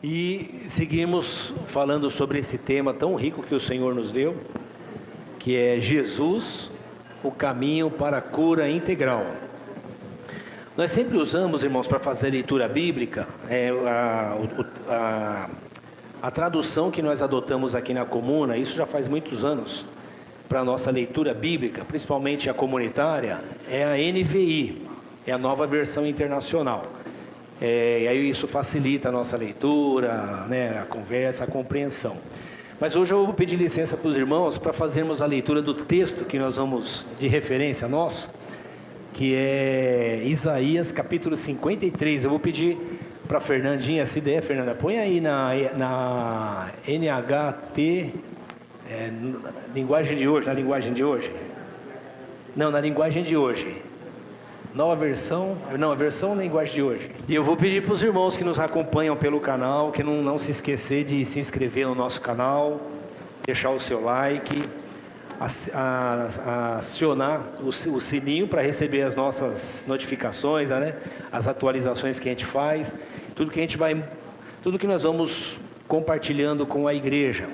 E seguimos falando sobre esse tema tão rico que o Senhor nos deu, que é Jesus, o caminho para a cura integral. Nós sempre usamos, irmãos, para fazer a leitura bíblica, a tradução que nós adotamos aqui na Comuna, isso já faz muitos anos, para a nossa leitura bíblica, principalmente a comunitária, é a NVI, é a Nova Versão Internacional. E aí isso facilita a nossa leitura, né, a conversa, a compreensão. Mas hoje eu vou pedir licença para os irmãos para fazermos a leitura do texto que nós vamos, de referência nosso, que é Isaías capítulo 53. Eu vou pedir para a Fernandinha, essa ideia, Fernanda, põe aí na NHT, linguagem de hoje, na linguagem de hoje. Não, na linguagem de hoje. Nova versão, não, a versão na linguagem de hoje. E eu vou pedir para os irmãos que nos acompanham pelo canal, que não se esquecer de se inscrever no nosso canal, deixar o seu like, acionar o sininho para receber as nossas notificações, né? As atualizações que a gente faz, tudo que nós vamos compartilhando com a igreja,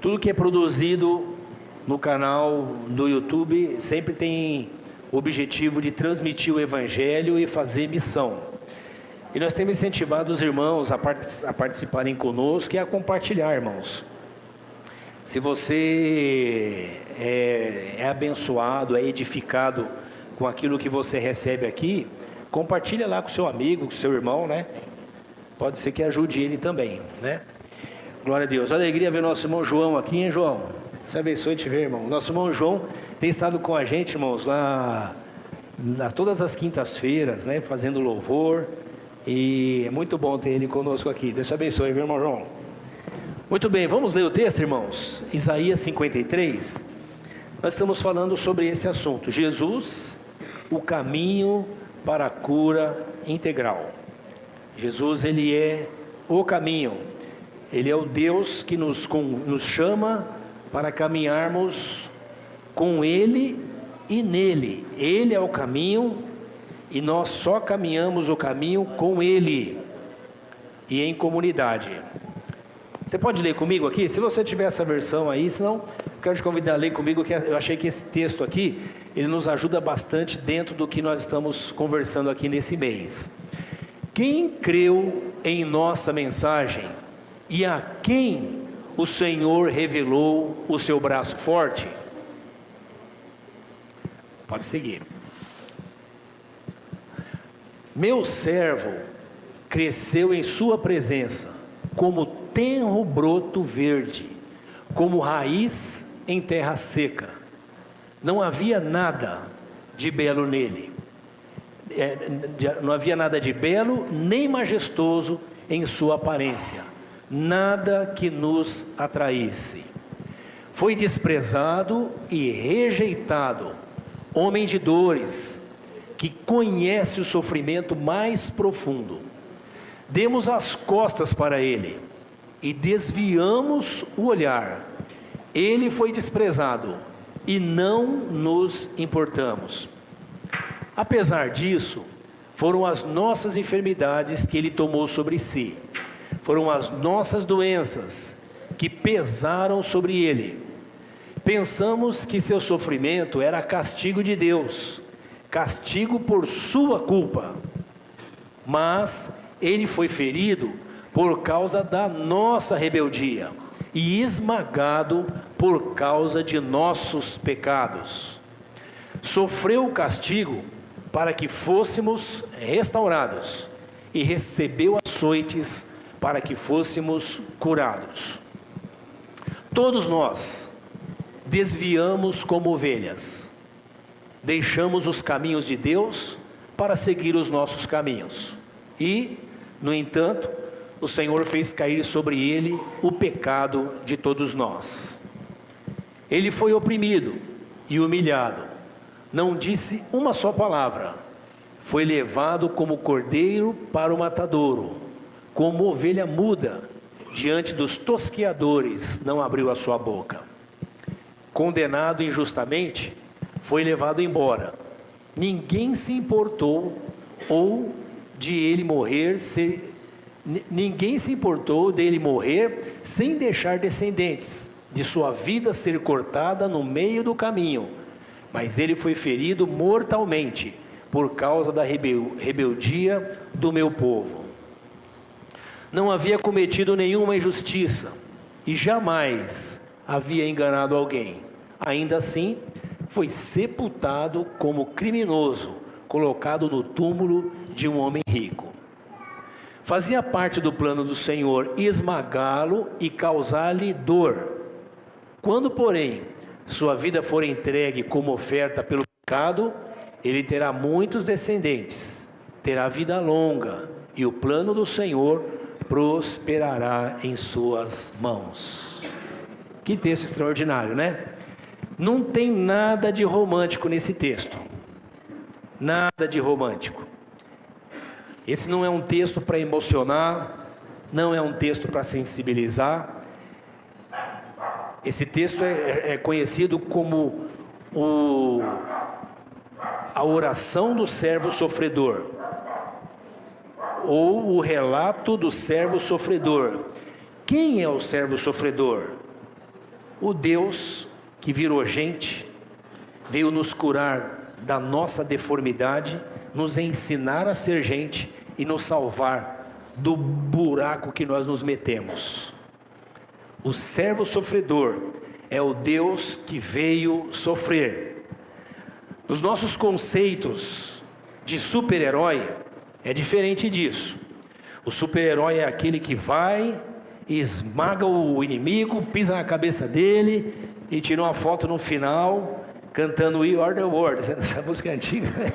tudo que é produzido no canal do YouTube sempre tem o objetivo de transmitir o Evangelho e fazer missão. E nós temos incentivado os irmãos a participarem conosco e a compartilhar, irmãos. Se você é abençoado, é edificado com aquilo que você recebe aqui, compartilha lá com o seu amigo, com o seu irmão, né? Pode ser que ajude ele também, né? Glória a Deus. Alegria ver nosso irmão João aqui, hein, João? Se abençoe te ver, irmão. Nosso irmão João tem estado com a gente, irmãos, lá todas as quintas-feiras, né, fazendo louvor, e é muito bom ter ele conosco aqui. Deus te abençoe, viu, irmão João? Muito bem, vamos ler o texto, irmãos. Isaías 53. Nós estamos falando sobre esse assunto, Jesus, o caminho para a cura integral. Jesus, ele é o caminho, ele é o Deus que nos chama para caminharmos com Ele e nele. Ele é o caminho e nós só caminhamos o caminho com Ele e em comunidade. Você pode ler comigo aqui? Se você tiver essa versão aí, senão quero te convidar a ler comigo, que eu achei que esse texto aqui, ele nos ajuda bastante dentro do que nós estamos conversando aqui nesse mês. Quem creu em nossa mensagem e a quem o Senhor revelou o seu braço forte? Pode seguir. Meu servo cresceu em sua presença, como tenro broto verde, como raiz em terra seca. Não havia nada de belo nele. Não havia nada de belo, nem majestoso em sua aparência. Nada que nos atraísse. Foi desprezado e rejeitado, homem de dores, que conhece o sofrimento mais profundo. Demos as costas para ele e desviamos o olhar. Ele foi desprezado e não nos importamos. Apesar disso, foram as nossas enfermidades que ele tomou sobre si. Foram as nossas doenças que pesaram sobre ele. Pensamos que seu sofrimento era castigo de Deus, castigo por sua culpa. Mas ele foi ferido por causa da nossa rebeldia e esmagado por causa de nossos pecados. Sofreu o castigo para que fôssemos restaurados e recebeu açoites para que fôssemos curados. Todos nós desviamos como ovelhas, deixamos os caminhos de Deus para seguir os nossos caminhos. E, no entanto, o Senhor fez cair sobre ele o pecado de todos nós. Ele foi oprimido e humilhado, não disse uma só palavra, foi levado como cordeiro para o matadouro, como ovelha muda, diante dos tosqueadores, não abriu a sua boca. Condenado injustamente, foi levado embora. Ninguém se importou ou de ele morrer Ninguém se importou dele morrer sem deixar descendentes, de sua vida ser cortada no meio do caminho. Mas ele foi ferido mortalmente por causa da rebeldia do meu povo. Não havia cometido nenhuma injustiça e jamais havia enganado alguém. Ainda assim, foi sepultado como criminoso, colocado no túmulo de um homem rico. Fazia parte do plano do Senhor esmagá-lo e causar-lhe dor. Quando, porém, sua vida for entregue como oferta pelo pecado, ele terá muitos descendentes, terá vida longa, e o plano do Senhor prosperará em suas mãos. Que texto extraordinário, né? Não tem nada de romântico nesse texto. Nada de romântico. Esse não é um texto para emocionar, não é um texto para sensibilizar. Esse texto é conhecido como a oração do servo sofredor, ou o relato do servo sofredor. Quem é o servo sofredor? O Deus que virou gente, veio nos curar da nossa deformidade, nos ensinar a ser gente e nos salvar do buraco que nós nos metemos. O servo sofredor é o Deus que veio sofrer. Nos nossos conceitos de super-herói, é diferente disso. O super-herói é aquele que vai, esmaga o inimigo, pisa na cabeça dele e tira uma foto no final, cantando We Are The World. Essa música é antiga, né?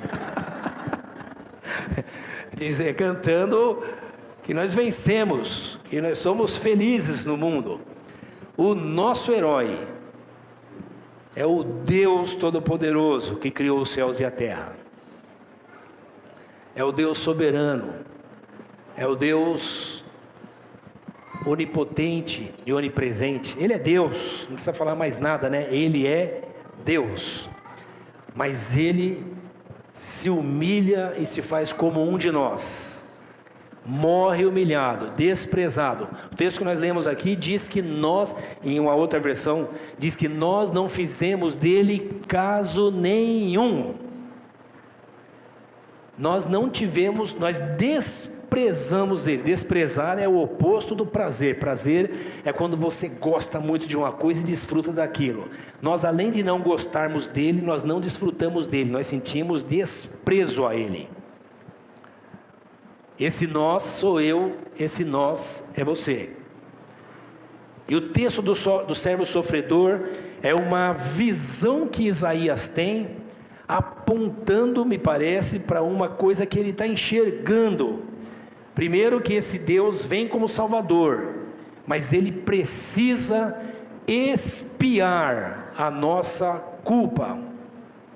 Dizer, cantando que nós vencemos, que nós somos felizes no mundo. O nosso herói é o Deus Todo-Poderoso que criou os céus e a terra. É o Deus soberano, é o Deus onipotente e onipresente. Ele é Deus, não precisa falar mais nada, né? Ele é Deus, mas Ele se humilha e se faz como um de nós, morre humilhado, desprezado. O texto que nós lemos aqui diz que nós, em uma outra versão, diz que nós não fizemos dele caso nenhum. Nós não tivemos, nós desprezamos ele. Desprezar é o oposto do prazer. Prazer é quando você gosta muito de uma coisa e desfruta daquilo. Nós, além de não gostarmos dele, nós não desfrutamos dele, nós sentimos desprezo a ele. Esse nós sou eu, esse nós é você. E o texto do servo sofredor é uma visão que Isaías tem, apontando, me parece, para uma coisa que ele está enxergando. Primeiro, que esse Deus vem como Salvador, mas ele precisa expiar a nossa culpa,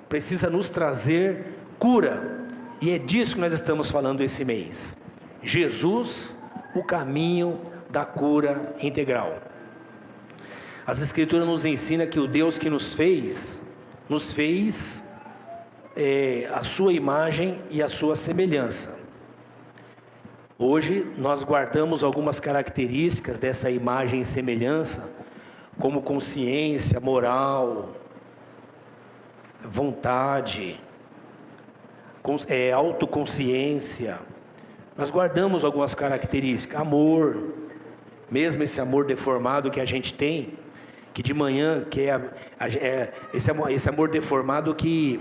precisa nos trazer cura. E é disso que nós estamos falando esse mês. Jesus, o caminho da cura integral. As Escrituras nos ensinam que o Deus que nos fez a sua imagem e a sua semelhança. Hoje nós guardamos algumas características dessa imagem e semelhança, como consciência, moral, vontade, autoconsciência. Nós guardamos algumas características, amor, mesmo esse amor deformado que a gente tem, que de manhã, que esse amor deformado que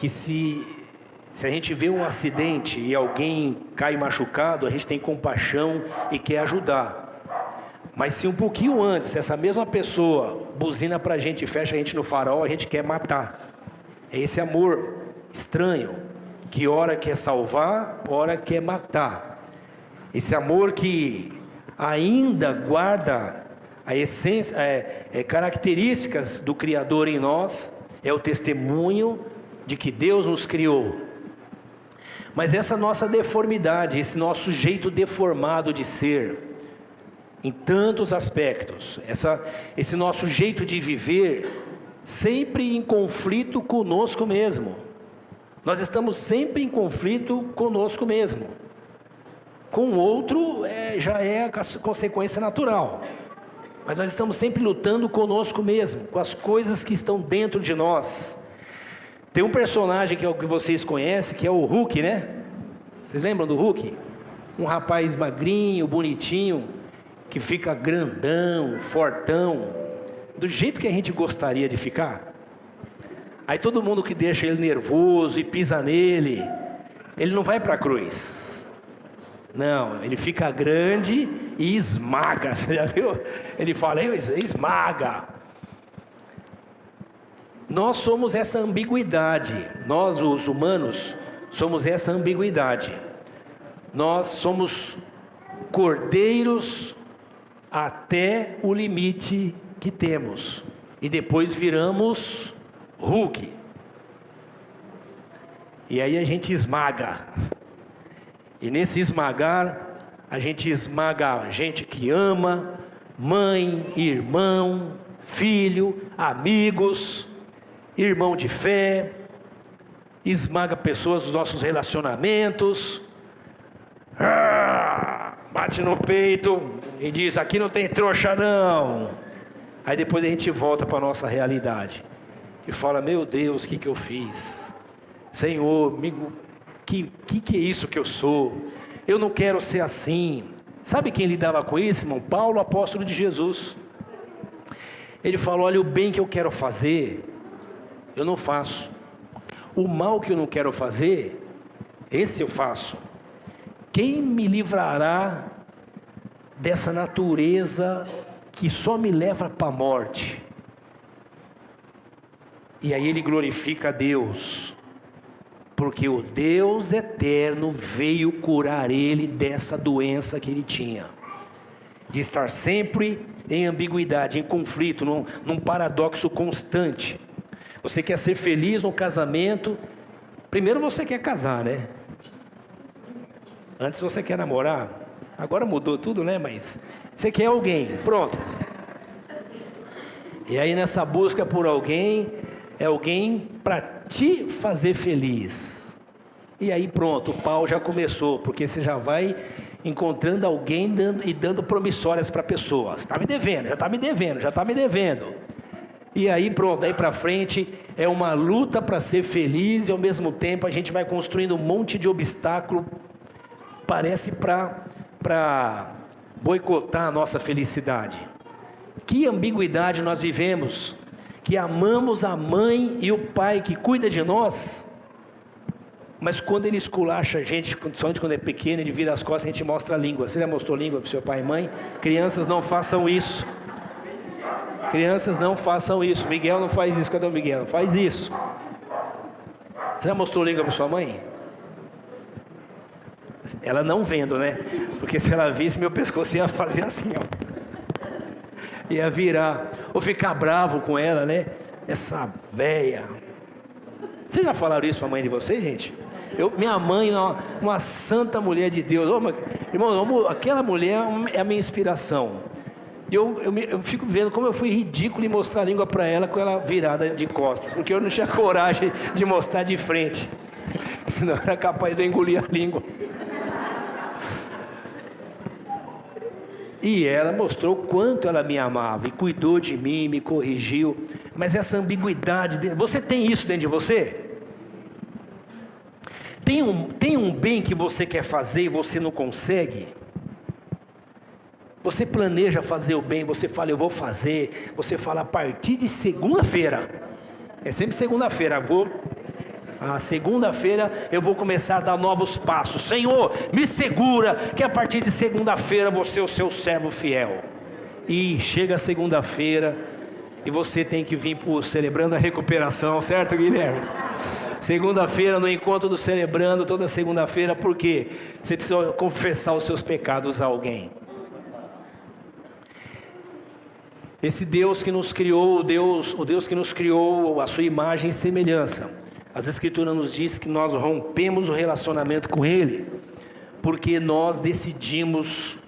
se a gente vê um acidente e alguém cai machucado, a gente tem compaixão e quer ajudar. Mas se um pouquinho antes, essa mesma pessoa buzina pra gente e fecha a gente no farol, a gente quer matar. É esse amor estranho, que ora quer salvar, ora quer matar. Esse amor que ainda guarda a essência, características do Criador em nós, é o testemunho de que Deus nos criou. Mas essa nossa deformidade, esse nosso jeito deformado de ser, em tantos aspectos, esse nosso jeito de viver, sempre em conflito conosco mesmo. Nós estamos sempre em conflito conosco mesmo. com o outro já é a consequência natural. Mas nós estamos sempre lutando conosco mesmo, com as coisas que estão dentro de nós. Tem um personagem que vocês conhecem, que é o Hulk, né? Vocês lembram do Hulk? Um rapaz magrinho, bonitinho, que fica grandão, fortão, do jeito que a gente gostaria de ficar. Aí todo mundo que deixa ele nervoso e pisa nele, ele não vai para a cruz. Não, ele fica grande e esmaga. Você já viu? Ele fala, esmaga. Nós somos essa ambiguidade. Nós, os humanos, somos essa ambiguidade. Nós somos cordeiros até o limite que temos. E depois viramos Hulk. E aí a gente esmaga. E nesse esmagar, a gente esmaga gente que ama, mãe, irmão, filho, amigos, irmão de fé, esmaga pessoas dos nossos relacionamentos, bate no peito e diz, aqui não tem trouxa não. Aí depois a gente volta para a nossa realidade e fala, meu Deus, o que eu fiz? Senhor, que é isso que eu sou? Eu não quero ser assim. Sabe quem lidava com isso, irmão? Paulo, apóstolo de Jesus. Ele falou, olha, o bem que eu quero fazer, eu não faço. O mal que eu não quero fazer, esse eu faço. Quem me livrará dessa natureza que só me leva para a morte? E aí ele glorifica a Deus, porque o Deus eterno veio curar ele dessa doença que ele tinha, de estar sempre em ambiguidade, em conflito, num paradoxo constante. Você quer ser feliz no casamento, primeiro você quer casar, né? Antes você quer namorar, agora mudou tudo, né? Mas você quer alguém, pronto. E aí nessa busca por alguém, é alguém para te fazer feliz. E aí pronto, o pau já começou, porque você já vai encontrando alguém dando promissórias para a pessoa. Você está me devendo, já está me devendo, já está me devendo. E aí pronto, daí para frente é uma luta para ser feliz e ao mesmo tempo a gente vai construindo um monte de obstáculo, parece para boicotar a nossa felicidade. Que ambiguidade nós vivemos, que amamos a mãe e o pai que cuida de nós, mas quando ele esculacha a gente, principalmente quando é pequeno, ele vira as costas e a gente mostra a língua. Você já mostrou língua para o seu pai e mãe? Crianças, não façam isso. Crianças, não façam isso. Miguel não faz isso. Cadê o Miguel? Não faz isso. Você já mostrou língua para sua mãe? Ela não vendo, né? Porque se ela visse, meu pescoço ia fazer assim, ó. Ia virar. Ou ficar bravo com ela, né? Essa véia. Vocês já falaram isso para a mãe de vocês, gente? Minha mãe, uma santa mulher de Deus. Irmão, aquela mulher é a minha inspiração. Eu fico vendo como eu fui ridículo em mostrar a língua para ela com ela virada de costas, porque eu não tinha coragem de mostrar de frente, senão eu era capaz de engolir a língua. E ela mostrou quanto ela me amava e cuidou de mim, me corrigiu. Mas essa ambiguidade, você tem isso dentro de você? Tem um bem que você quer fazer e você não consegue? Você planeja fazer o bem, você fala, eu vou fazer. Você fala, a partir de segunda-feira. É sempre segunda-feira. Segunda-feira eu vou começar a dar novos passos. Senhor, me segura, que a partir de segunda-feira vou ser o seu servo fiel. E chega segunda-feira e você tem que vir para o Celebrando a Recuperação, certo, Guilherme? Segunda-feira no encontro do Celebrando, toda segunda-feira, por quê? Você precisa confessar os seus pecados a alguém. Esse Deus que nos criou, o Deus que nos criou a sua imagem e semelhança. As Escrituras nos diz que nós rompemos o relacionamento com Ele, porque nós decidimos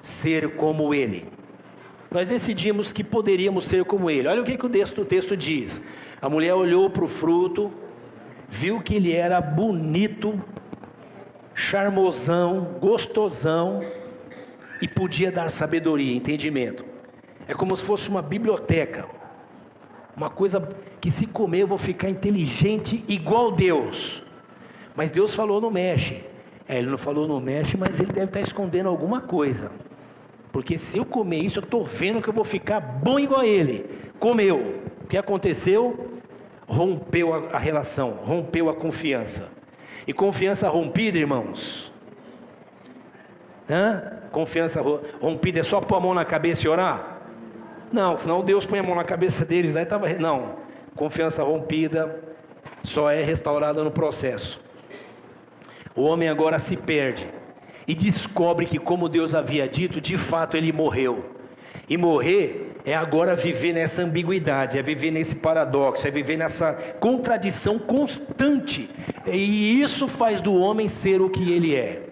ser como Ele. Nós decidimos que poderíamos ser como Ele. Olha o que o texto diz. A mulher olhou para o fruto, viu que ele era bonito, charmosão, gostosão, e podia dar sabedoria, entendimento. É como se fosse uma biblioteca, uma coisa que se comer eu vou ficar inteligente igual Deus. Mas Deus falou não mexe. Ele não falou não mexe, mas ele deve estar escondendo alguma coisa. Porque se eu comer isso, eu estou vendo que eu vou ficar bom igual a ele. Comeu. O que aconteceu? Rompeu a relação, rompeu a confiança. E confiança rompida, irmãos? Confiança rompida é só pôr a mão na cabeça e orar? Não, senão Deus põe a mão na cabeça deles. Não, confiança rompida só é restaurada no processo. O homem agora se perde e descobre que, como Deus havia dito, de fato ele morreu. E morrer é agora viver nessa ambiguidade, é viver nesse paradoxo, é viver nessa contradição constante. E isso faz do homem ser o que ele é.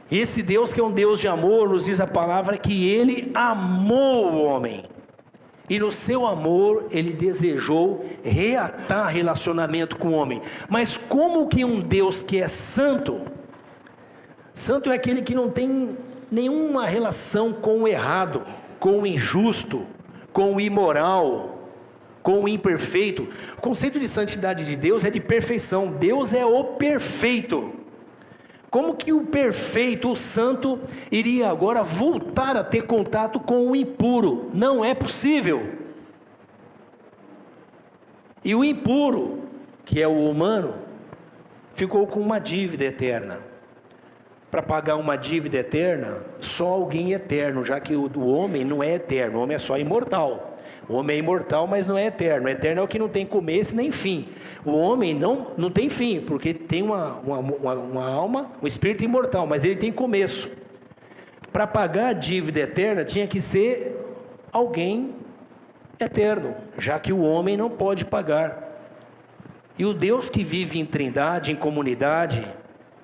Esse Deus, que é um Deus de amor, nos diz a palavra que ele amou o homem. E no seu amor, ele desejou reatar relacionamento com o homem. Mas como que um Deus que é santo, santo é aquele que não tem nenhuma relação com o errado, com o injusto, com o imoral, com o imperfeito. O conceito de santidade de Deus é de perfeição. Deus é o perfeito. Como que o perfeito, o santo, iria agora voltar a ter contato com o impuro? Não é possível. E o impuro, que é o humano, ficou com uma dívida eterna. Para pagar uma dívida eterna, só alguém eterno, já que o homem não é eterno, o homem é só imortal. O homem é imortal, mas não é eterno. Eterno é o que não tem começo nem fim. O homem não tem fim, porque tem uma alma, um espírito imortal, mas ele tem começo. Para pagar a dívida eterna, tinha que ser alguém eterno, já que o homem não pode pagar. E o Deus que vive em trindade, em comunidade,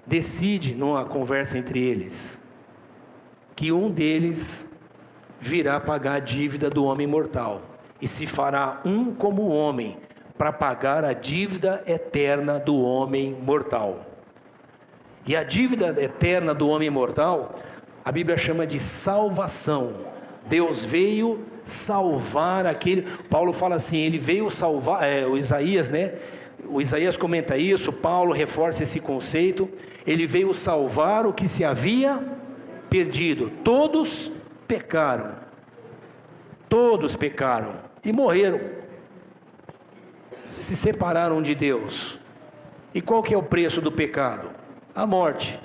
decide numa conversa entre eles, que um deles virá pagar a dívida do homem mortal, e se fará um como homem, para pagar a dívida eterna do homem mortal. E a dívida eterna do homem mortal, a Bíblia chama de salvação. Deus veio salvar aquele, Paulo fala assim, ele veio salvar, o Isaías, né? O Isaías comenta isso, Paulo reforça esse conceito, ele veio salvar o que se havia perdido. Todos pecaram e morreram, se separaram de Deus. E qual que é o preço do pecado? A morte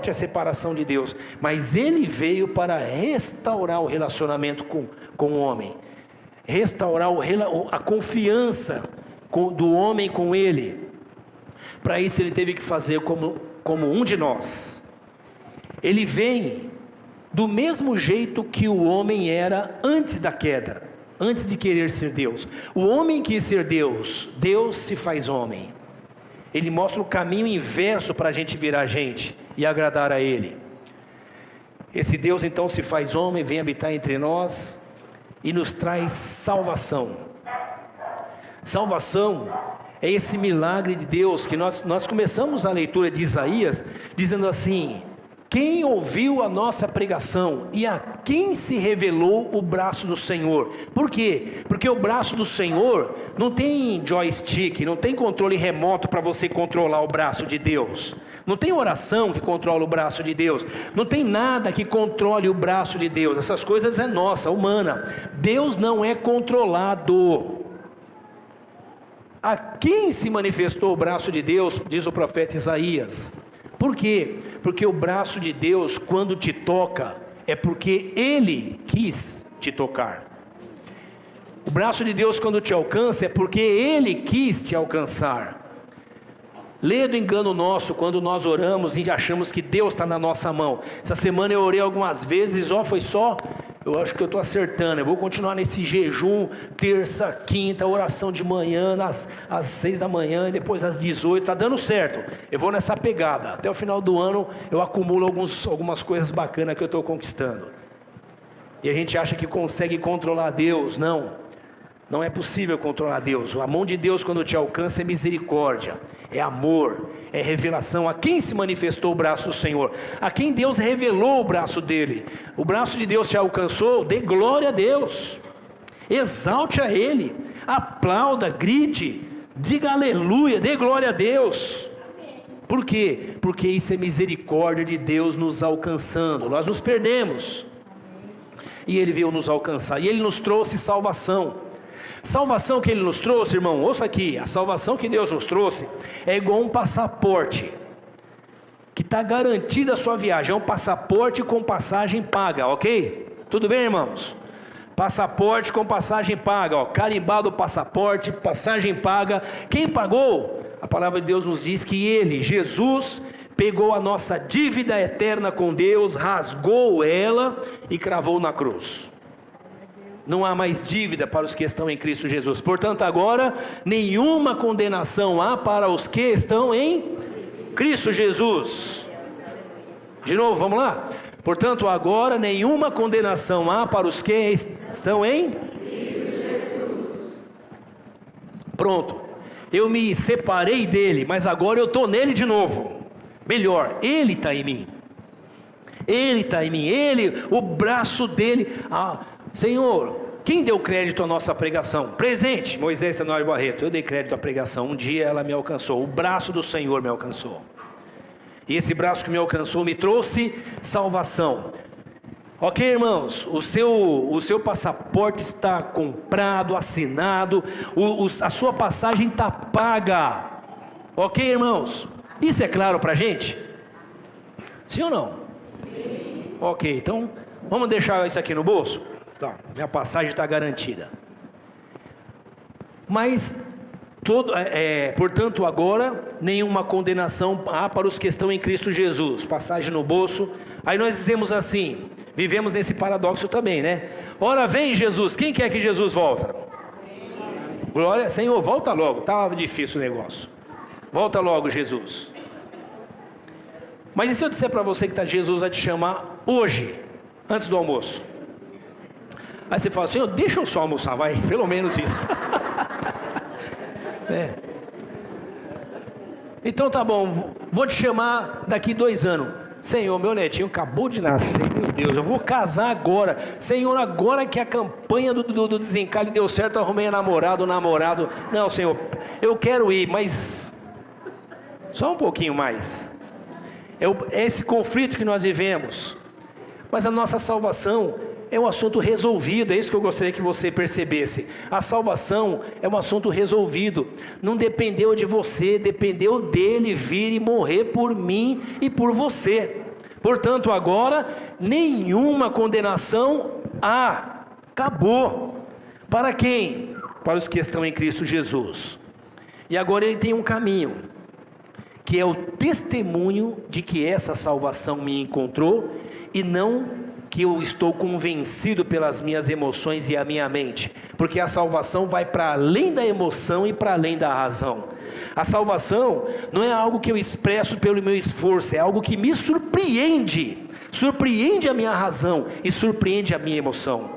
é a separação de Deus, mas ele veio para restaurar o relacionamento com o homem, restaurar a confiança do homem com ele. Para isso ele teve que fazer como um de nós. Ele vem do mesmo jeito que o homem era antes da queda, antes de querer ser Deus. O homem quis ser Deus, Deus se faz homem. Ele mostra o caminho inverso para a gente virar gente e agradar a Ele. Esse Deus então se faz homem, vem habitar entre nós e nos traz salvação. Salvação é esse milagre de Deus que nós começamos a leitura de Isaías dizendo assim: quem ouviu a nossa pregação e a quem se revelou o braço do Senhor? Por quê? Porque o braço do Senhor não tem joystick, não tem controle remoto para você controlar o braço de Deus. Não tem oração que controla o braço de Deus. Não tem nada que controle o braço de Deus. Essas coisas é nossa, humana. Deus não é controlado. A quem se manifestou o braço de Deus, diz o profeta Isaías. Por quê? Porque o braço de Deus, quando te toca, é porque Ele quis te tocar. O braço de Deus, quando te alcança, é porque Ele quis te alcançar. Lê do engano nosso, quando nós oramos e achamos que Deus está na nossa mão. Essa semana eu orei algumas vezes, foi só... Eu acho que eu estou acertando, eu vou continuar nesse jejum, terça, quinta, oração de manhã, às 6 da manhã e depois às 18, está dando certo, eu vou nessa pegada, até o final do ano eu acumulo algumas coisas bacanas que eu estou conquistando, e a gente acha que consegue controlar Deus. Não, Não é possível controlar Deus. A mão de Deus, quando te alcança, é misericórdia, é amor, é revelação. A quem se manifestou o braço do Senhor? A quem Deus revelou o braço dele? O braço de Deus te alcançou? Dê glória a Deus, exalte a Ele, aplauda, grite, diga aleluia, dê glória a Deus. Por quê? Porque isso é misericórdia de Deus nos alcançando. Nós nos perdemos e Ele veio nos alcançar, e Ele nos trouxe salvação. Salvação que Ele nos trouxe, irmão, ouça aqui, a salvação que Deus nos trouxe é igual um passaporte, que está garantida a sua viagem, é um passaporte com passagem paga, ok? Tudo bem, irmãos? Passaporte com passagem paga, ó, carimbado o passaporte, passagem paga. Quem pagou? A palavra de Deus nos diz que Ele, Jesus, pegou a nossa dívida eterna com Deus, rasgou ela e cravou na cruz. Não há mais dívida para os que estão em Cristo Jesus. Portanto, agora, nenhuma condenação há para os que estão em Cristo Jesus. De novo, vamos lá? Portanto, agora, nenhuma condenação há para os que estão em Cristo Jesus. Pronto. Eu me separei dele, mas agora eu estou nele de novo. Melhor, ele está em mim. Ele está em mim. Ele, o braço dele. Senhor, quem deu crédito à nossa pregação? Presente, Moisés Tenório Barreto. Eu dei crédito à pregação, um dia ela me alcançou, o braço do Senhor me alcançou, e esse braço que me alcançou me trouxe salvação. Ok, irmãos, o seu passaporte está comprado, assinado, a sua passagem está paga. Ok, irmãos? Isso é claro para a gente? Sim ou não? Sim. Ok, então vamos deixar isso aqui no bolso? Tá, minha passagem está garantida. Mas, portanto, agora, nenhuma condenação há para os que estão em Cristo Jesus. Passagem no bolso. Aí nós dizemos assim, vivemos nesse paradoxo também, né? Ora vem Jesus, quem quer que Jesus volta? Glória, Senhor, volta logo, estava difícil o negócio. Volta logo, Jesus. Mas e se eu disser para você que Jesus vai te chamar hoje, antes do almoço? Aí você fala, Senhor, deixa eu só almoçar, vai, pelo menos isso. Então tá bom, vou te chamar daqui 2 anos. Senhor, meu netinho acabou de nascer, meu Deus, eu vou casar agora. Senhor, agora que a campanha do desencalhe deu certo, eu arrumei namorado. Não, Senhor, eu quero ir, mas só um pouquinho mais. É esse conflito que nós vivemos. Mas a nossa salvação é um assunto resolvido, é isso que eu gostaria que você percebesse. A salvação é um assunto resolvido, não dependeu de você, dependeu dele vir e morrer por mim e por você. Portanto, agora, nenhuma condenação há, acabou. Para quem? Para os que estão em Cristo Jesus. E agora ele tem um caminho, que é o testemunho de que essa salvação me encontrou, e não que eu estou convencido pelas minhas emoções e a minha mente, porque a salvação vai para além da emoção e para além da razão. A salvação não é algo que eu expresso pelo meu esforço, é algo que me surpreende a minha razão e surpreende a minha emoção.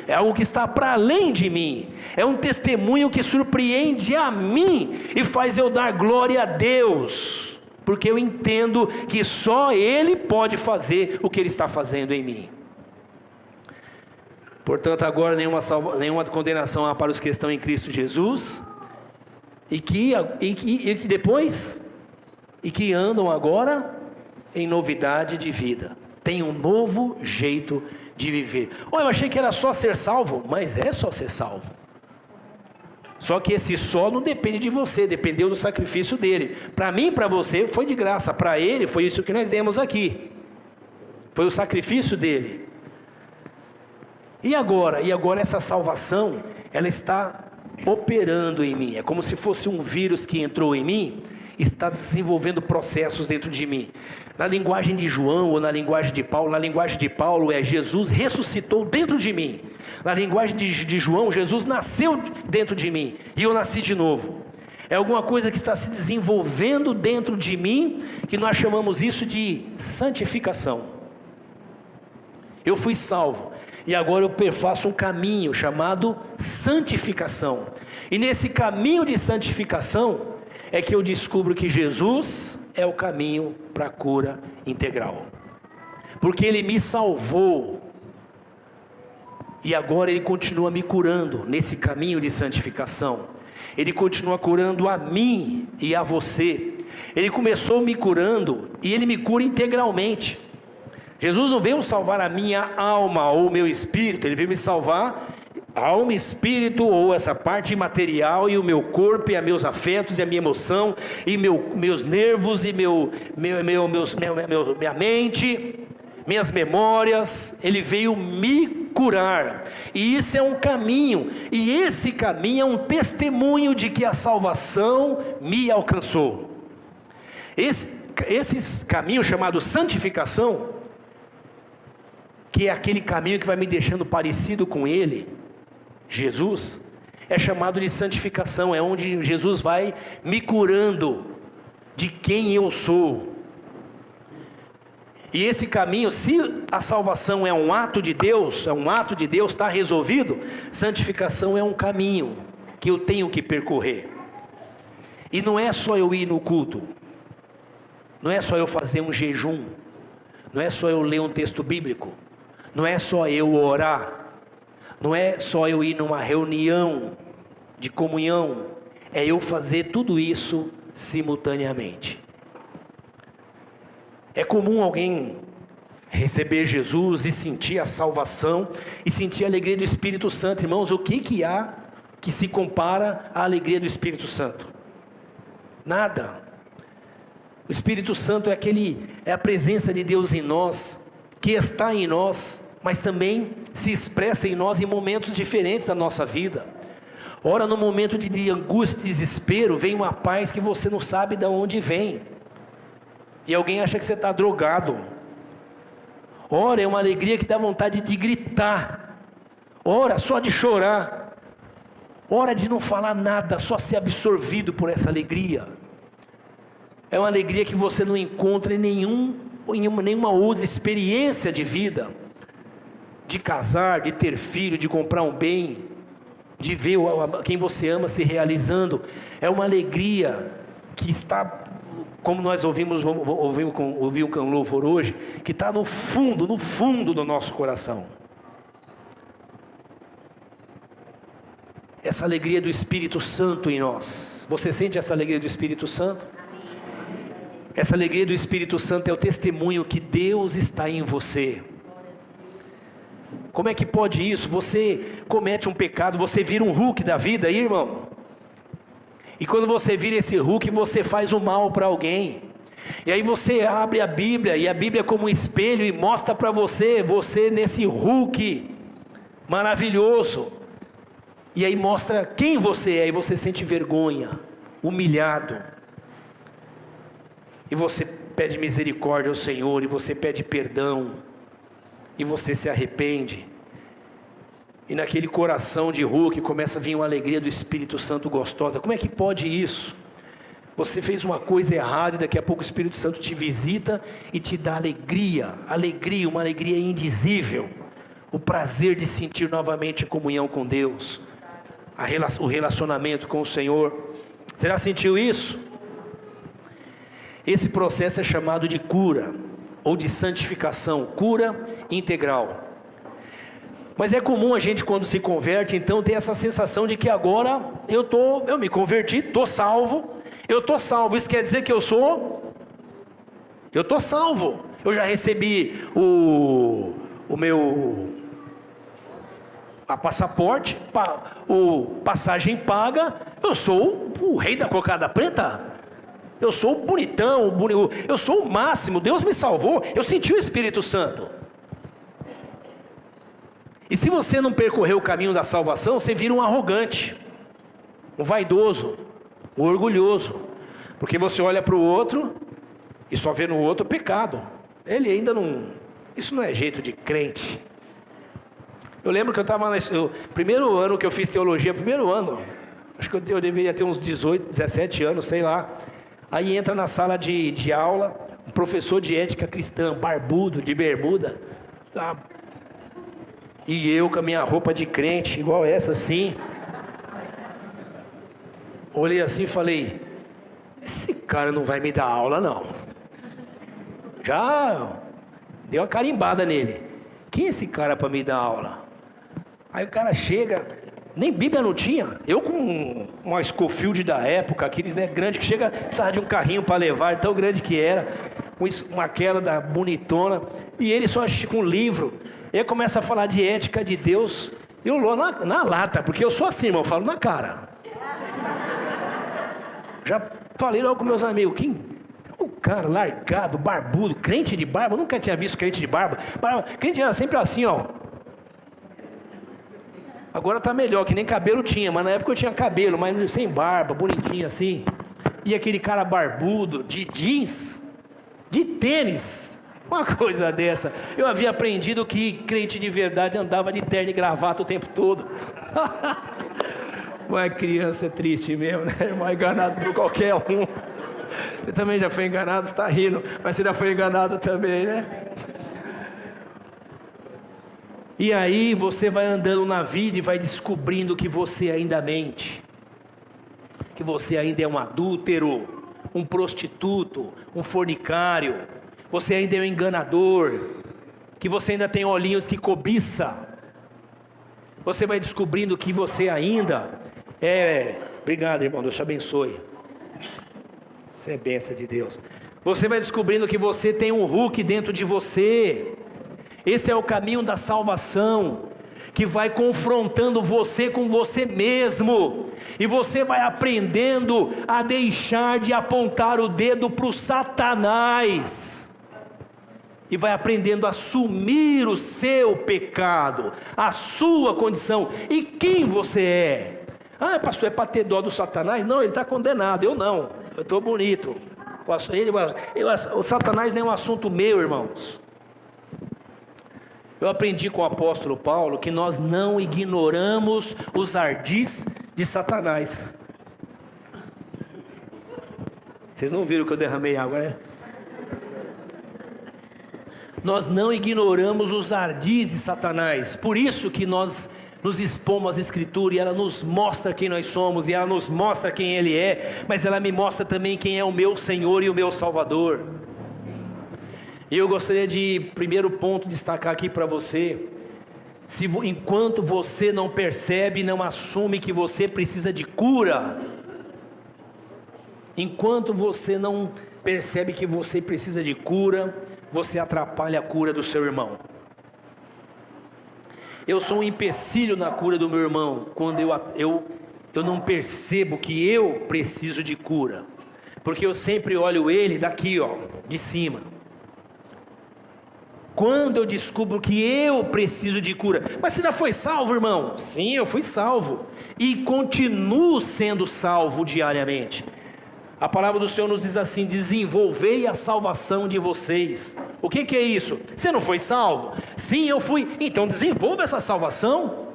É algo que está para além de mim, é um testemunho que surpreende a mim e faz eu dar glória a Deus, porque eu entendo que só Ele pode fazer o que Ele está fazendo em mim. Portanto, agora nenhuma condenação há para os que estão em Cristo Jesus, e que andam agora em novidade de vida, tem um novo jeito de viver. Eu achei que era só ser salvo, mas é só ser salvo. Só que esse só não depende de você, dependeu do sacrifício dele. Para mim, para você, foi de graça. Para ele, foi isso que nós demos aqui. Foi o sacrifício dele. E agora essa salvação, ela está operando em mim. É como se fosse um vírus que entrou em mim, está desenvolvendo processos dentro de mim. Na linguagem de João ou na linguagem de Paulo, Jesus ressuscitou dentro de mim. Na linguagem de João, Jesus nasceu dentro de mim e eu nasci de novo. É alguma coisa que está se desenvolvendo dentro de mim, que nós chamamos isso de santificação. Eu fui salvo. E agora eu perfaço um caminho chamado santificação. E nesse caminho de santificação é que eu descubro que Jesus é o caminho para a cura integral. Porque Ele me salvou. E agora Ele continua me curando nesse caminho de santificação. Ele continua curando a mim e a você. Ele começou me curando e Ele me cura integralmente. Jesus não veio salvar a minha alma ou o meu espírito. Ele veio me salvar alma, espírito, ou essa parte imaterial, e o meu corpo, e os meus afetos, e a minha emoção, e meus nervos, e minha mente, minhas memórias. Ele veio me curar, e isso é um caminho, e esse caminho é um testemunho de que a salvação me alcançou. Esse caminho chamado santificação, que é aquele caminho que vai me deixando parecido com Ele, Jesus, é chamado de santificação. É onde Jesus vai me curando de quem eu sou. E esse caminho, se a salvação é um ato de Deus, está resolvido, santificação é um caminho que eu tenho que percorrer. E não é só eu ir no culto, não é só eu fazer um jejum, não é só eu ler um texto bíblico, não é só eu orar, não é só eu ir numa reunião de comunhão, é eu fazer tudo isso simultaneamente. É comum alguém receber Jesus e sentir a salvação e sentir a alegria do Espírito Santo. Irmãos, o que há que se compara à alegria do Espírito Santo? Nada. O Espírito Santo é a presença de Deus em nós, que está em nós, mas também se expressa em nós em momentos diferentes da nossa vida. Ora, no momento de angústia e desespero, vem uma paz que você não sabe de onde vem. E alguém acha que você está drogado. Ora, é uma alegria que dá vontade de gritar. Ora, só de chorar. Ora, de não falar nada, só ser absorvido por essa alegria. É uma alegria que você não encontra em nenhuma outra experiência de vida. De casar, de ter filho, de comprar um bem, de ver quem você ama se realizando. É uma alegria que está, como nós ouvimos com louvor hoje, que está no fundo do nosso coração. Essa alegria do Espírito Santo em nós. Você sente essa alegria do Espírito Santo? Essa alegria do Espírito Santo é o testemunho que Deus está em você. Como é que pode isso? Você comete um pecado, você vira um Hulk da vida aí, irmão. E quando você vira esse Hulk, você faz o mal para alguém. E aí você abre a Bíblia, e a Bíblia é como um espelho, e mostra para você nesse Hulk maravilhoso. E aí mostra quem você é, e você sente vergonha, humilhado. E você pede misericórdia ao Senhor, e você pede perdão, e você se arrepende. E naquele coração de Hulk começa a vir uma alegria do Espírito Santo gostosa. Como é que pode isso? Você fez uma coisa errada e daqui a pouco o Espírito Santo te visita e te dá alegria, uma alegria indizível. O prazer de sentir novamente a comunhão com Deus, o relacionamento com o Senhor. Você já sentiu isso? Esse processo é chamado de cura, ou de santificação, cura integral. Mas é comum a gente, quando se converte, então ter essa sensação de que agora eu me converti, estou salvo. Isso quer dizer que eu estou salvo. Eu já recebi a passaporte, passagem paga. Eu sou o rei da cocada preta. Eu sou o bonitão, eu sou o máximo. Deus me salvou. Eu senti o Espírito Santo. E se você não percorrer o caminho da salvação, você vira um arrogante, um vaidoso, um orgulhoso, porque você olha para o outro e só vê no outro pecado. Ele ainda não, isso não é jeito de crente. Eu lembro que eu estava no primeiro ano que eu fiz teologia, acho que eu deveria ter uns 18, 17 anos, sei lá. Aí entra na sala de aula um professor de ética cristã, barbudo, de bermuda, tá? E eu com a minha roupa de crente, igual essa assim. Olhei assim e falei, esse cara não vai me dar aula não. Já deu uma carimbada nele. Quem é esse cara para me dar aula? Aí o cara chega, nem Bíblia não tinha. Eu com uma Scofield da época, aqueles grande que chega, precisava de um carrinho para levar, tão grande que era. Uma aquela da bonitona. E ele só com um livro. Ele começa a falar de ética de Deus. Eu na lata, porque eu sou assim, irmão, eu falo na cara. Já falei logo com meus amigos, quem? O cara largado, barbudo, crente de barba, eu nunca tinha visto crente de barba. Crente era sempre assim, ó. Agora tá melhor, que nem cabelo tinha, mas na época eu tinha cabelo, mas sem barba, bonitinho assim. E aquele cara barbudo, de jeans, de tênis, uma coisa dessa. Eu havia aprendido que crente de verdade andava de terno e gravata o tempo todo. Mas criança é triste mesmo, né, irmão? Enganado por qualquer um. Você também já foi enganado, está rindo, mas você já foi enganado também, né? E aí você vai andando na vida e vai descobrindo que você ainda mente, que você ainda é um adúltero, um prostituto, um fornicário, você ainda é um enganador, que você ainda tem olhinhos que cobiça. Você vai descobrindo que você ainda obrigado, irmão, Deus te abençoe. Você é bênção de Deus. Você vai descobrindo que você tem um Hulk dentro de você. Esse é o caminho da salvação, que vai confrontando você com você mesmo, e você vai aprendendo a deixar de apontar o dedo para o Satanás, e vai aprendendo a assumir o seu pecado, a sua condição, e quem você é. Ah, pastor, é para ter dó do Satanás? Não, ele está condenado, eu não, eu estou bonito. O Satanás nem é um assunto meu, irmãos. Eu aprendi com o apóstolo Paulo que nós não ignoramos os ardis de Satanás. Vocês não viram que eu derramei água, né? Nós não ignoramos os ardis de Satanás. Por isso que nós nos expomos às Escrituras, e ela nos mostra quem nós somos, e ela nos mostra quem Ele é, mas ela me mostra também quem é o meu Senhor e o meu Salvador. E eu gostaria de, primeiro ponto, destacar aqui para você, enquanto você não percebe, não assume que você precisa de cura, enquanto você não percebe que você precisa de cura, você atrapalha a cura do seu irmão. Eu sou um empecilho na cura do meu irmão, quando eu não percebo que eu preciso de cura, porque eu sempre olho ele daqui, ó, de cima. Quando eu descubro que eu preciso de cura, mas você já foi salvo, irmão? Sim, eu fui salvo, e continuo sendo salvo diariamente. A palavra do Senhor nos diz assim: desenvolvei a salvação de vocês. O que é isso? Você não foi salvo? Sim, eu fui. Então desenvolva essa salvação.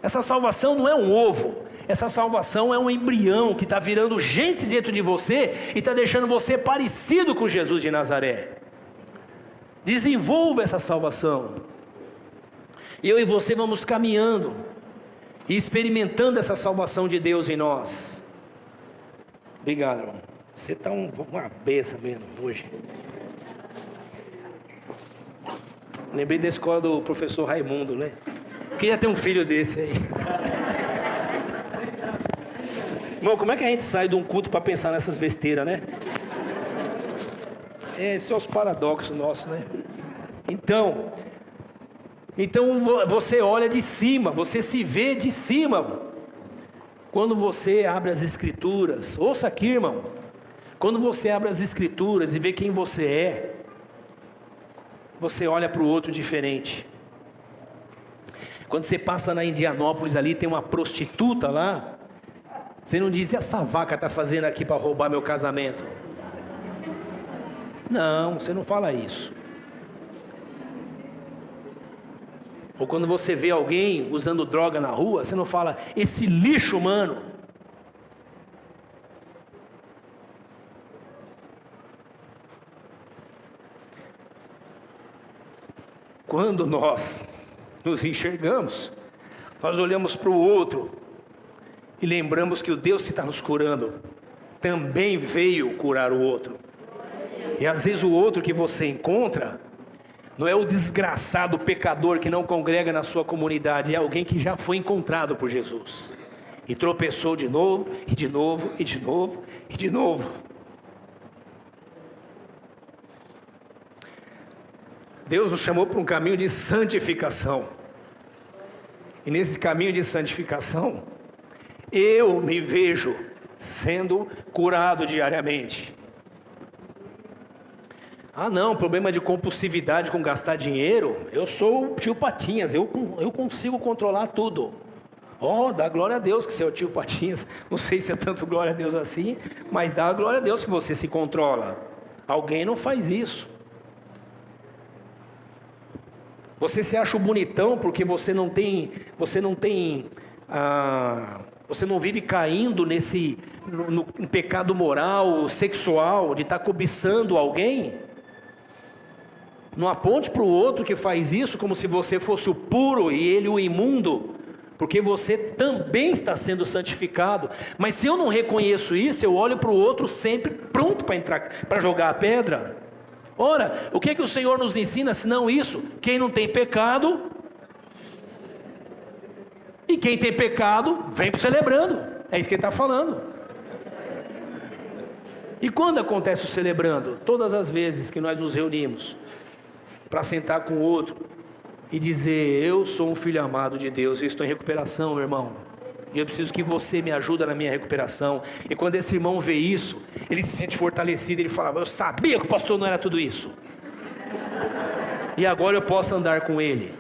Essa salvação não é um ovo, essa salvação é um embrião que está virando gente dentro de você e está deixando você parecido com Jesus de Nazaré. Desenvolva essa salvação. Eu e você vamos caminhando e experimentando essa salvação de Deus em nós. Obrigado, irmão. Você está uma bênção mesmo hoje. Lembrei da escola do professor Raimundo, né? Queria ter um filho desse aí. Irmão, como é que a gente sai de um culto para pensar nessas besteiras, né? Esses são os paradoxos nossos, né? Então você olha de cima, você se vê de cima. Quando você abre as Escrituras, ouça aqui, irmão. Quando você abre as Escrituras e vê quem você é, você olha para o outro diferente. Quando você passa na Indianópolis ali, tem uma prostituta lá, você não diz: e essa vaca está fazendo aqui para roubar meu casamento? Não, você não fala isso. Ou quando você vê alguém usando droga na rua, você não fala: esse lixo humano. Quando nós nos enxergamos, nós olhamos para o outro e lembramos que o Deus que está nos curando também veio curar o outro. E às vezes o outro que você encontra não é o desgraçado pecador que não congrega na sua comunidade, é alguém que já foi encontrado por Jesus e tropeçou de novo, e de novo, e de novo, e de novo. Deus nos chamou para um caminho de santificação. E nesse caminho de santificação, eu me vejo sendo curado diariamente. Ah não, problema de compulsividade com gastar dinheiro, eu sou o tio Patinhas, eu consigo controlar tudo. Dá glória a Deus que você é o tio Patinhas. Não sei se é tanto glória a Deus assim, mas dá glória a Deus que você se controla. Alguém não faz isso. Você se acha bonitão porque você não vive caindo no pecado moral, sexual, de estar cobiçando alguém? Não aponte para o outro que faz isso como se você fosse o puro e ele o imundo, porque você também está sendo santificado. Mas se eu não reconheço isso, eu olho para o outro sempre pronto para jogar a pedra. Ora, o que é que o Senhor nos ensina senão isso? Quem não tem pecado, e quem tem pecado, vem celebrando. É isso que ele está falando. E quando acontece o celebrando? Todas as vezes que nós nos reunimos para sentar com o outro e dizer: eu sou um filho amado de Deus, eu estou em recuperação, meu irmão, e eu preciso que você me ajude na minha recuperação. E quando esse irmão vê isso, ele se sente fortalecido, ele fala: eu sabia que o pastor não era tudo isso, e agora eu posso andar com ele,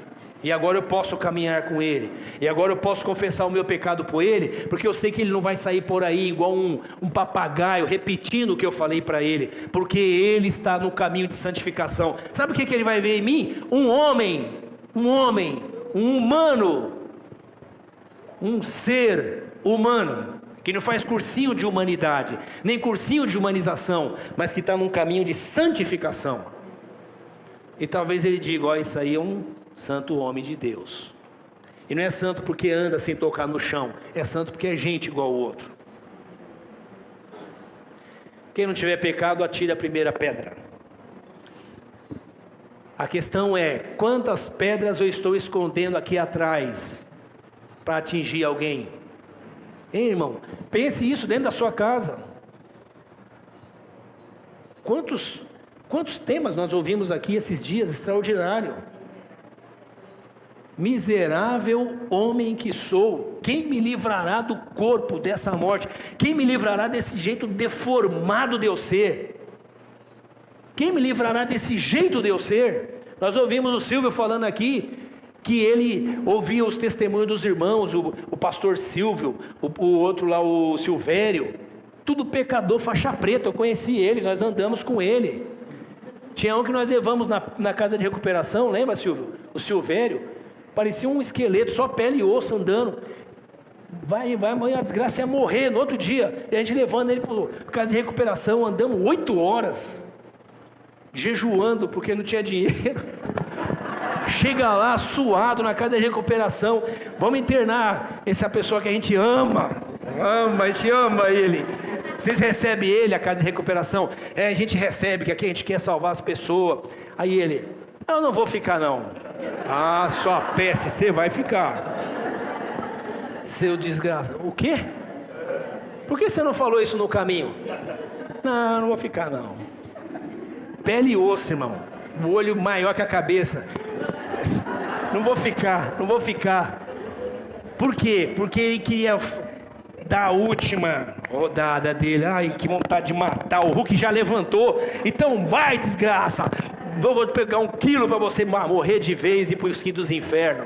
e agora eu posso caminhar com ele, e agora eu posso confessar o meu pecado por ele, porque eu sei que ele não vai sair por aí igual um papagaio, repetindo o que eu falei para ele, porque ele está no caminho de santificação. Sabe o que ele vai ver em mim? Um homem, um humano, um ser humano, que não faz cursinho de humanidade, nem cursinho de humanização, mas que está num caminho de santificação. E talvez ele diga: isso aí é um santo homem de Deus. E não é santo porque anda sem tocar no chão, é santo porque é gente igual ao outro. Quem não tiver pecado, atire a primeira pedra. A questão é: quantas pedras eu estou escondendo aqui atrás para atingir alguém? Hein, irmão? Pense isso dentro da sua casa. Quantos temas nós ouvimos aqui esses dias, extraordinário. Miserável homem que sou, quem me livrará do corpo dessa morte? Quem me livrará desse jeito deformado de eu ser? Quem me livrará desse jeito de eu ser? Nós ouvimos o Silvio falando aqui que ele ouvia os testemunhos dos irmãos, o pastor Silvio, o outro lá, o Silvério, tudo pecador, faixa preta. Eu conheci eles, nós andamos com ele. Tinha um que nós levamos na casa de recuperação, lembra, Silvio? O Silvério, parecia um esqueleto, só pele e osso andando. Vai amanhã, a desgraça ia morrer no outro dia. E a gente levando ele para casa de recuperação, andamos 8 horas, jejuando porque não tinha dinheiro. Chega lá suado na casa de recuperação: vamos internar essa pessoa que a gente ama, a gente ama ele. Vocês recebem ele, a casa de recuperação? A gente recebe, que aqui a gente quer salvar as pessoas. Aí ele: eu não vou ficar não. Ah, sua peste, você vai ficar, seu desgraça. O quê? Por que você não falou isso no caminho? Não vou ficar não. Pele e osso, irmão, o olho maior que a cabeça. Não vou ficar. Por quê? Porque ele queria dar a última rodada dele. Ai, que vontade de matar. O Hulk já levantou. Então vai, desgraça. Vou pegar 1 quilo para você morrer de vez e ir para os quintos dos infernos.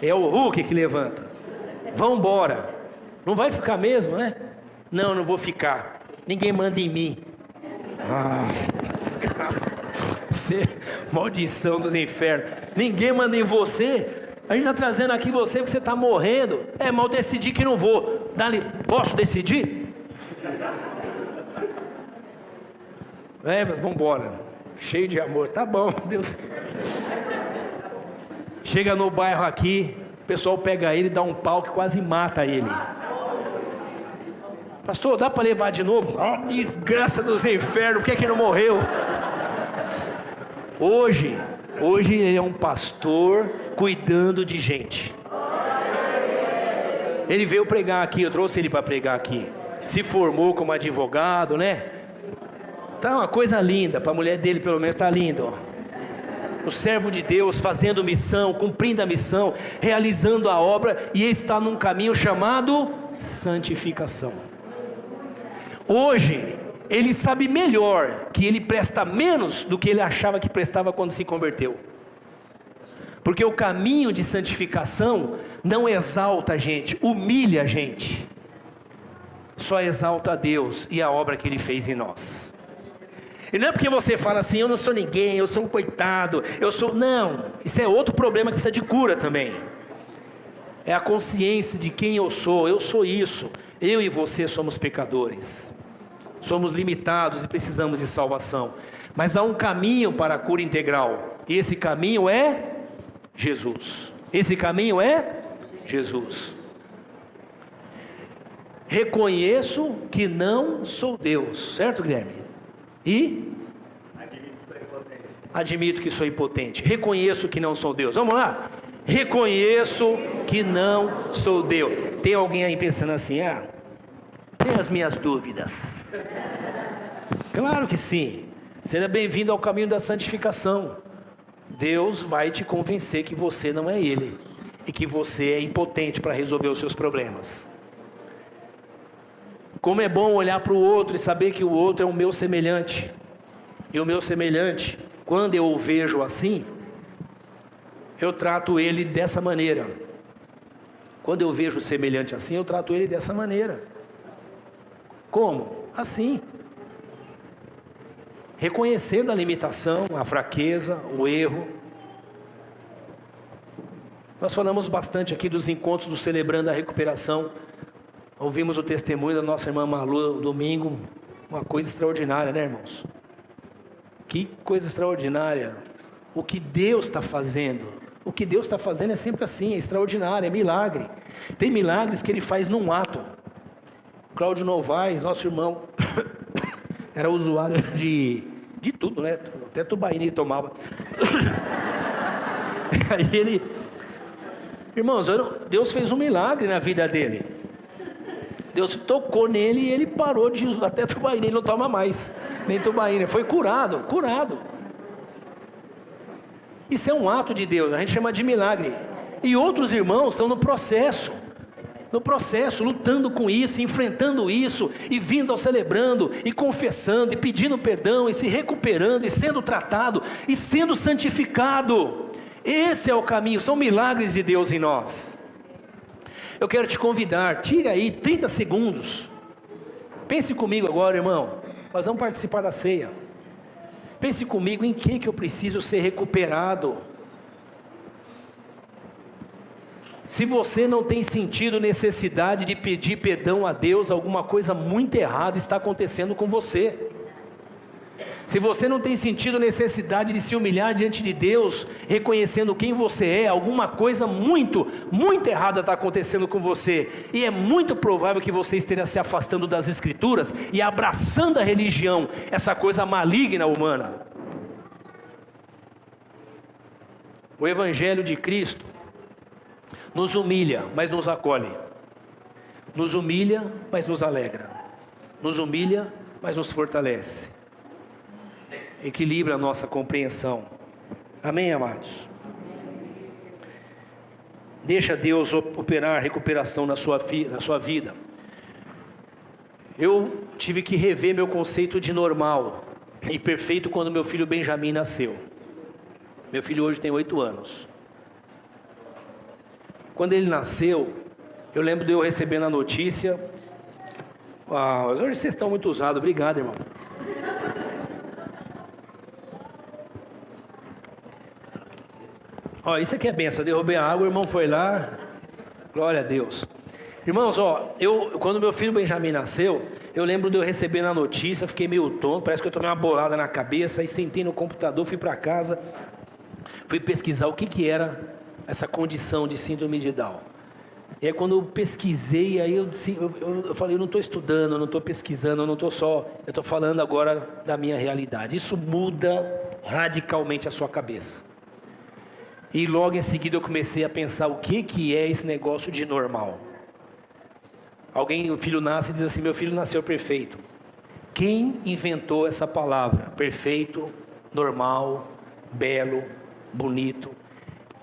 É o Hulk que levanta. Vão embora. Não vai ficar mesmo, né? Não vou ficar. Ninguém manda em mim. Desgraça. Maldição dos infernos. Ninguém manda em você. A gente está trazendo aqui você porque você está morrendo. Mas eu decidi que não vou. Posso decidir? Vamos embora. Cheio de amor. Tá bom, Deus. Chega no bairro aqui, o pessoal pega ele, dá um pau que quase mata ele. Pastor, dá para levar de novo? Oh, desgraça dos infernos, por que ele não morreu? Hoje ele é um pastor cuidando de gente. Ele veio pregar aqui, eu trouxe ele para pregar aqui. Se formou como advogado, né? Tá uma coisa linda, para a mulher dele pelo menos tá lindo, ó. O servo de Deus fazendo missão, cumprindo a missão, realizando a obra, e está num caminho chamado santificação. Hoje, ele sabe melhor que ele presta menos do que ele achava que prestava quando se converteu. Porque o caminho de santificação não exalta a gente, humilha a gente. Só exalta a Deus e a obra que Ele fez em nós. E não é porque você fala assim, eu não sou ninguém, eu sou um coitado, não, isso é outro problema que precisa de cura também. É a consciência de quem eu sou isso. Eu e você somos pecadores. Somos limitados e precisamos de salvação. Mas há um caminho para a cura integral. E esse caminho é Jesus. Esse caminho é Jesus. Reconheço que não sou Deus. Certo, Guilherme? E? Admito que sou impotente. Reconheço que não sou Deus. Vamos lá? Reconheço que não sou Deus. Tem alguém aí pensando assim, tem as minhas dúvidas. Claro que sim. Seja bem-vindo ao caminho da santificação. Deus vai te convencer que você não é Ele. E que você é impotente para resolver os seus problemas. Como é bom olhar para o outro e saber que o outro é o meu semelhante. E o meu semelhante, quando eu o vejo assim, eu trato ele dessa maneira. Quando eu vejo o semelhante assim, eu trato ele dessa maneira. Como? Assim. Reconhecendo a limitação, a fraqueza, o erro. Nós falamos bastante aqui dos encontros do Celebrando a Recuperação. Ouvimos o testemunho da nossa irmã Malu domingo. Uma coisa extraordinária, né, irmãos? Que coisa extraordinária. O que Deus está fazendo. O que Deus está fazendo é sempre assim, é extraordinário, é milagre. Tem milagres que Ele faz num ato. Cláudio Novaes, nosso irmão, era usuário de tudo, né? Até tubaína ele tomava. Aí ele... Irmãos, Deus fez um milagre na vida dele. Deus tocou nele e ele parou de usar até tubaína, ele não toma mais, nem tubaína, foi curado. Isso é um ato de Deus, a gente chama de milagre. E outros irmãos estão no processo, lutando com isso, enfrentando isso, e vindo ao celebrando, e confessando, e pedindo perdão, e se recuperando, e sendo tratado, e sendo santificado. Esse é o caminho, são milagres de Deus em nós. Eu quero te convidar, tire aí 30 segundos, pense comigo agora, irmão, nós vamos participar da ceia. Pense comigo em que eu preciso ser recuperado. Se você não tem sentido necessidade de pedir perdão a Deus, alguma coisa muito errada está acontecendo com você. Se você não tem sentido necessidade de se humilhar diante de Deus, reconhecendo quem você é, alguma coisa muito errada está acontecendo com você. E é muito provável que você esteja se afastando das Escrituras e abraçando a religião, essa coisa maligna humana. O Evangelho de Cristo nos humilha, mas nos acolhe. Nos humilha, mas nos alegra. Nos humilha, mas nos fortalece. Equilibra a nossa compreensão. Amém, amados? Deixa Deus operar a recuperação na sua vida. Eu tive que rever meu conceito de normal e perfeito quando meu filho Benjamin nasceu. Meu filho hoje tem 8 anos. Quando ele nasceu, eu lembro de eu recebendo a notícia. Hoje vocês estão muito usados, obrigado, irmão. Isso aqui é benção, eu derrubei a água, o irmão foi lá, glória a Deus. Irmãos, quando meu filho Benjamin nasceu, eu lembro de eu recebendo a notícia, fiquei meio tonto, parece que eu tomei uma bolada na cabeça, aí sentei no computador, fui para casa, fui pesquisar o que era essa condição de síndrome de Down. E aí quando eu pesquisei, aí eu falei, eu não estou estudando, eu não estou pesquisando, eu estou falando agora da minha realidade. Isso muda radicalmente a sua cabeça. E logo em seguida eu comecei a pensar o que é esse negócio de normal. O filho nasce e diz assim, meu filho nasceu perfeito. Quem inventou essa palavra? Perfeito, normal, belo, bonito.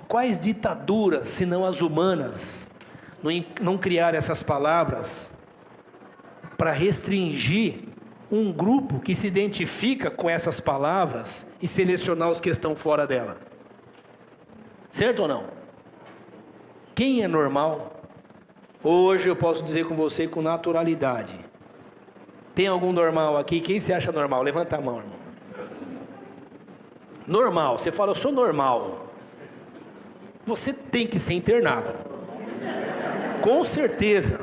Quais ditaduras, se não as humanas, não criaram essas palavras para restringir um grupo que se identifica com essas palavras e selecionar os que estão fora dela? Certo ou não? Quem é normal? Hoje eu posso dizer com você com naturalidade. Tem algum normal aqui? Quem se acha normal? Levanta a mão, irmão. Normal, você fala, eu sou normal. Você tem que ser internado. Com certeza.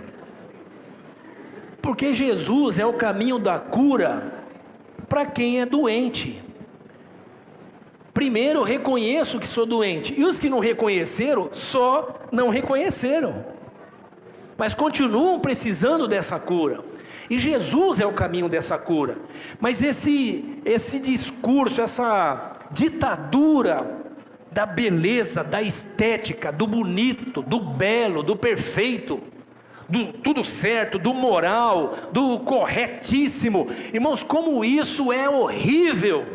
Porque Jesus é o caminho da cura para quem é doente. Primeiro, eu reconheço que sou doente. E os que não reconheceram, só não reconheceram. Mas continuam precisando dessa cura. E Jesus é o caminho dessa cura. Mas esse discurso, essa ditadura da beleza, da estética, do bonito, do belo, do perfeito, do tudo certo, do moral, do corretíssimo. Irmãos, como isso é horrível.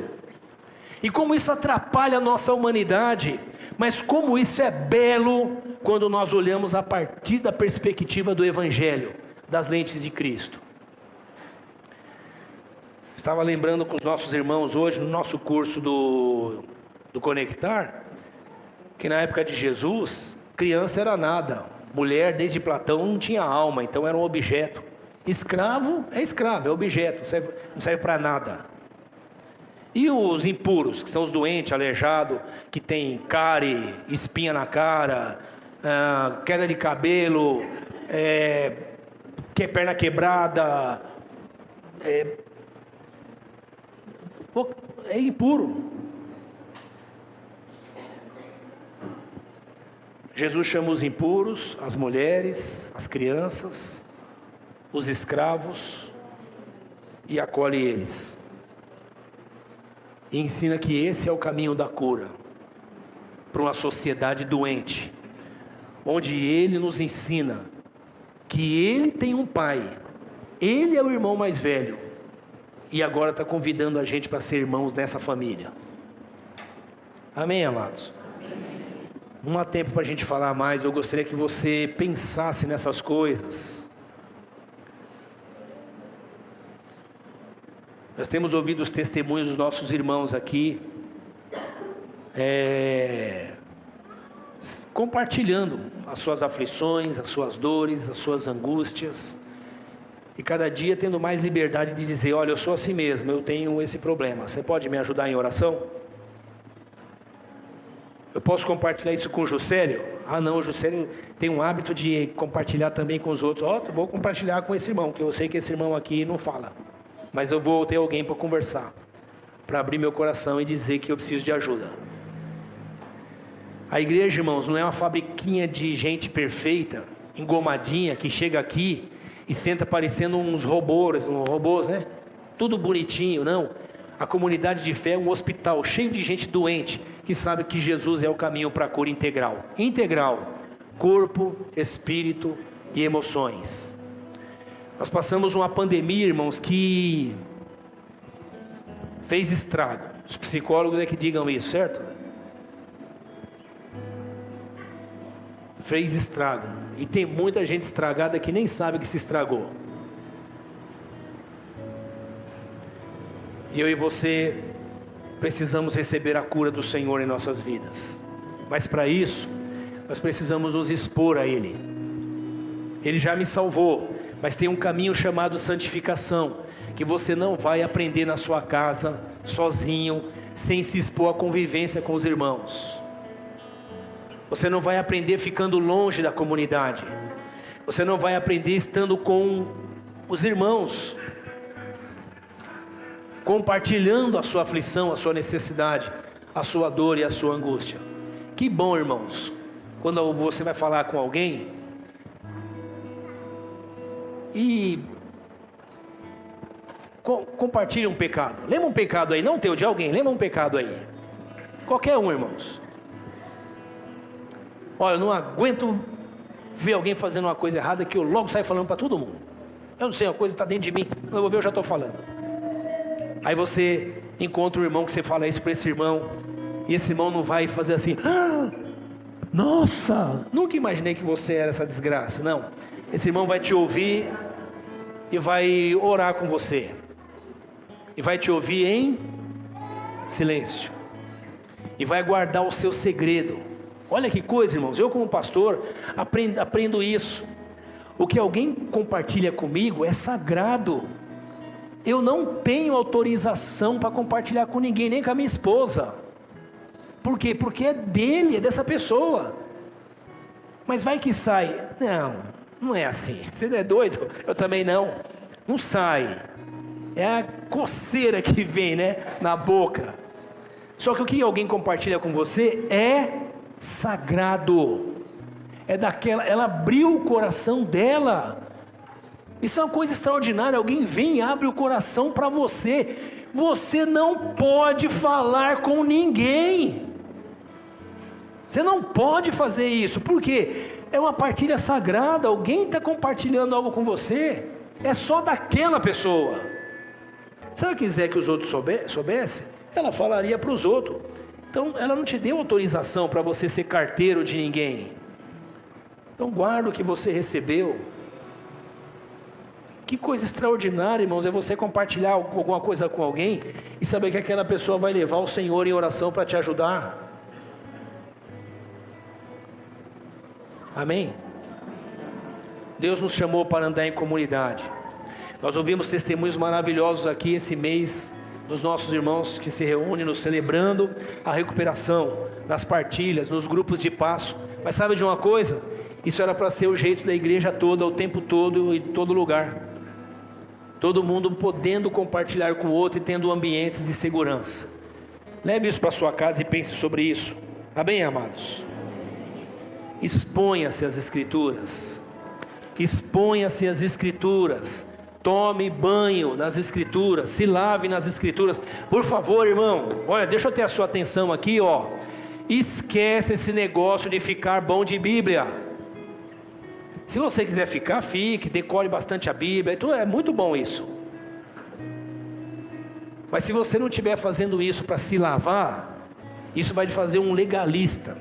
E como isso atrapalha a nossa humanidade. Mas como isso é belo quando nós olhamos a partir da perspectiva do Evangelho, das lentes de Cristo. Estava lembrando com os nossos irmãos hoje, no nosso curso do Conectar, que na época de Jesus, criança era nada. Mulher, desde Platão, não tinha alma, então era um objeto. Escravo, é objeto, não serve para nada. E os impuros, que são os doentes, aleijados, que tem cárie, espinha na cara, queda de cabelo, perna quebrada, é impuro. Jesus chama os impuros, as mulheres, as crianças, os escravos, e acolhe eles. E ensina que esse é o caminho da cura para uma sociedade doente, onde Ele nos ensina que Ele tem um Pai, Ele é o irmão mais velho, e agora está convidando a gente para ser irmãos nessa família. Amém, amados? Não há tempo para a gente falar mais, eu gostaria que você pensasse nessas coisas. Nós temos ouvido os testemunhos dos nossos irmãos aqui, compartilhando as suas aflições, as suas dores, as suas angústias, e cada dia tendo mais liberdade de dizer, olha, eu sou assim mesmo, eu tenho esse problema, você pode me ajudar em oração? Eu posso compartilhar isso com o Juscelio? Ah não, o Juscelio tem um hábito de compartilhar também com os outros. Vou compartilhar com esse irmão, que eu sei que esse irmão aqui não fala, mas eu vou ter alguém para conversar, para abrir meu coração e dizer que eu preciso de ajuda. A igreja, irmãos, não é uma fabriquinha de gente perfeita, engomadinha, que chega aqui e senta parecendo uns robôs, né? Tudo bonitinho, não. A comunidade de fé é um hospital cheio de gente doente, que sabe que Jesus é o caminho para a cura integral. Integral, corpo, espírito e emoções. Nós passamos uma pandemia, irmãos, que fez estrago. Os psicólogos é que digam isso, certo? Fez estrago. E tem muita gente estragada que nem sabe que se estragou. E eu e você precisamos receber a cura do Senhor em nossas vidas. Mas para isso, nós precisamos nos expor a Ele. Ele já me salvou, mas tem um caminho chamado santificação, que você não vai aprender na sua casa, sozinho, sem se expor à convivência com os irmãos. Você não vai aprender ficando longe da comunidade. Você não vai aprender estando com os irmãos, compartilhando a sua aflição, a sua necessidade, a sua dor e a sua angústia. Que bom, irmãos, quando você vai falar com alguém e compartilha um pecado. Lembra um pecado aí, não teu, de alguém. Lembra um pecado aí. Qualquer um, irmãos. Olha, eu não aguento ver alguém fazendo uma coisa errada que eu logo saio falando para todo mundo. Eu não sei, uma coisa está dentro de mim. Quando eu vou ver, eu já estou falando. Aí você encontra um irmão que você fala isso para esse irmão, e esse irmão não vai fazer assim: ah, nossa, nunca imaginei que você era essa desgraça. Não, esse irmão vai te ouvir e vai orar com você, e vai te ouvir em silêncio, e vai guardar o seu segredo. Olha que coisa, irmãos, eu como pastor aprendo isso. O que alguém compartilha comigo é sagrado. Eu não tenho autorização para compartilhar com ninguém, nem com a minha esposa. Por quê? Porque é dele, é dessa pessoa. Mas vai que sai. Não é assim. Você não é doido? Eu também não. Não sai. É a coceira que vem, né, na boca. Só que o que alguém compartilha com você é sagrado. É daquela, ela abriu o coração dela. Isso é uma coisa extraordinária. Alguém vem e abre o coração para você. Você não pode falar com ninguém. Você não pode fazer isso. Por quê? É uma partilha sagrada. Alguém está compartilhando algo com você. É só daquela pessoa. Se ela quiser que os outros soubessem, ela falaria para os outros. Então ela não te deu autorização para você ser carteiro de ninguém. Então guarda o que você recebeu. Que coisa extraordinária, irmãos, é você compartilhar alguma coisa com alguém e saber que aquela pessoa vai levar o Senhor em oração para te ajudar. Amém? Deus nos chamou para andar em comunidade. Nós ouvimos testemunhos maravilhosos aqui esse mês dos nossos irmãos que se reúnem nos celebrando a recuperação, nas partilhas, nos grupos de passo. Mas sabe de uma coisa? Isso era para ser o jeito da igreja toda, o tempo todo e em todo lugar. Todo mundo podendo compartilhar com o outro e tendo ambientes de segurança. Leve isso para sua casa e pense sobre isso. Amém, amados? Exponha-se às Escrituras. Exponha-se às Escrituras. Tome banho nas Escrituras. Se lave nas Escrituras. Por favor, irmão, olha, deixa eu ter a sua atenção aqui, ó. Esquece esse negócio de ficar bom de Bíblia. Se você quiser ficar, fique, decore bastante a Bíblia, então é muito bom isso. Mas se você não estiver fazendo isso para se lavar, isso vai te fazer um legalista,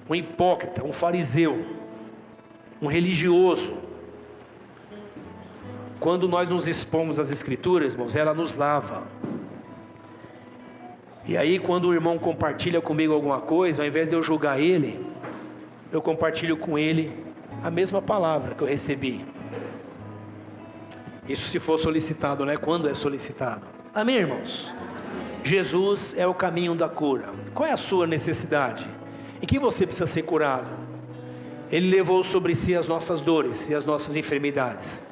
um hipócrita, um fariseu, um religioso. Quando nós nos expomos às Escrituras, irmãos, ela nos lava. E aí quando o irmão compartilha comigo alguma coisa, ao invés de eu julgar ele, eu compartilho com ele a mesma palavra que eu recebi. Isso se for solicitado, né? Quando é solicitado. Amém, irmãos? Jesus é o caminho da cura. Qual é a sua necessidade? Em que você precisa ser curado? Ele levou sobre si as nossas dores e as nossas enfermidades.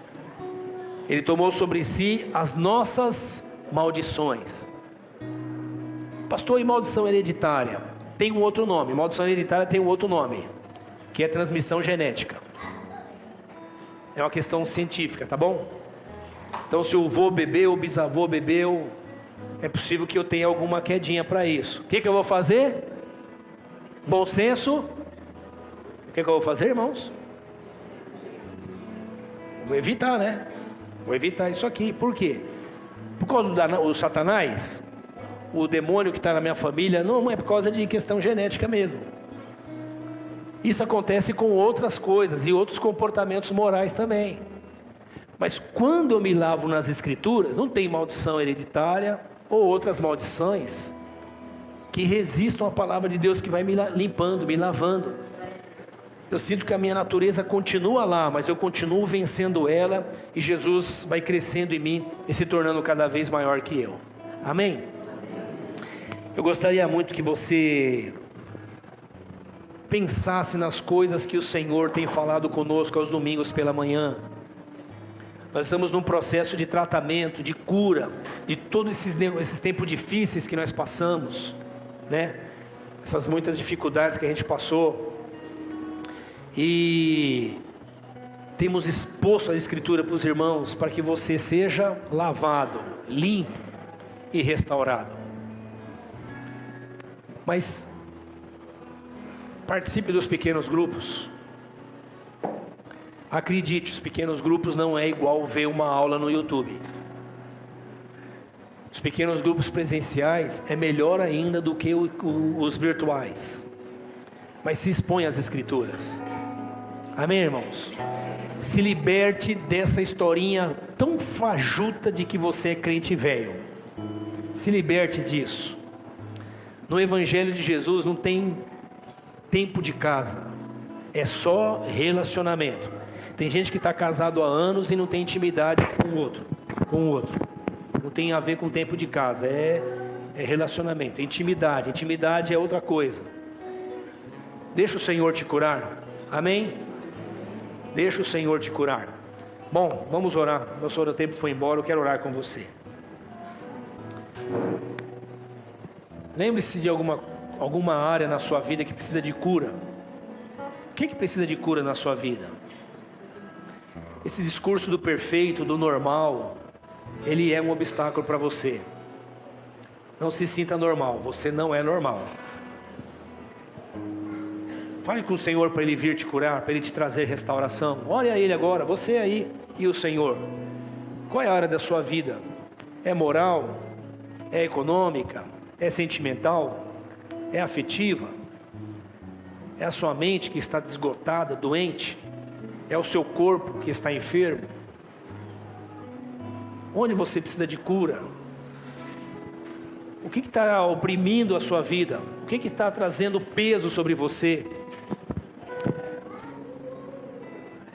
Ele tomou sobre si as nossas maldições. Pastor, e maldição hereditária? Tem um outro nome. Maldição hereditária tem um outro nome, que é transmissão genética. É uma questão científica, tá bom? Então se o avô bebeu, o bisavô bebeu, é possível que eu tenha alguma quedinha para isso. O que eu vou fazer? Bom senso. O que eu vou fazer, irmãos? Vou evitar, né? Vou evitar isso aqui. Por quê? Por causa do Satanás, o demônio que está na minha família, não é por causa de questão genética mesmo. Isso acontece com outras coisas e outros comportamentos morais também. Mas quando eu me lavo nas Escrituras, não tem maldição hereditária ou outras maldições que resistam à palavra de Deus, que vai me limpando, me lavando. Eu sinto que a minha natureza continua lá, mas eu continuo vencendo ela, e Jesus vai crescendo em mim e se tornando cada vez maior que eu. Amém? Eu gostaria muito que você pensasse nas coisas que o Senhor tem falado conosco aos domingos pela manhã. Nós estamos num processo de tratamento, de cura, de todos esses tempos difíceis que nós passamos, né? Essas muitas dificuldades que a gente passou. E temos exposto a Escritura para os irmãos, para que você seja lavado, limpo e restaurado. Mas participe dos pequenos grupos. Acredite, os pequenos grupos não é igual ver uma aula no YouTube. Os pequenos grupos presenciais é melhor ainda do que os virtuais. Mas se expõe às Escrituras. Amém, irmãos? Se liberte dessa historinha tão fajuta de que você é crente velho. Se liberte disso. No Evangelho de Jesus não tem tempo de casa. É só relacionamento. Tem gente que está casado há anos e não tem intimidade com o outro. Não tem a ver com tempo de casa. É relacionamento, é intimidade. Intimidade é outra coisa. Deixa o Senhor te curar. Amém? Deixa o Senhor te curar. Bom, vamos orar. Nosso tempo foi embora, eu quero orar com você. Lembre-se de alguma área na sua vida que precisa de cura. O que precisa de cura na sua vida? Esse discurso do perfeito, do normal, ele é um obstáculo para você. Não se sinta normal, você não é normal. Fale com o Senhor para Ele vir te curar, para Ele te trazer restauração. Ore a Ele agora, você aí e o Senhor. Qual é a área da sua vida? É moral? É econômica? É sentimental? É afetiva? É a sua mente que está desgotada, doente? É o seu corpo que está enfermo? Onde você precisa de cura? O que está oprimindo a sua vida? O que está trazendo peso sobre você?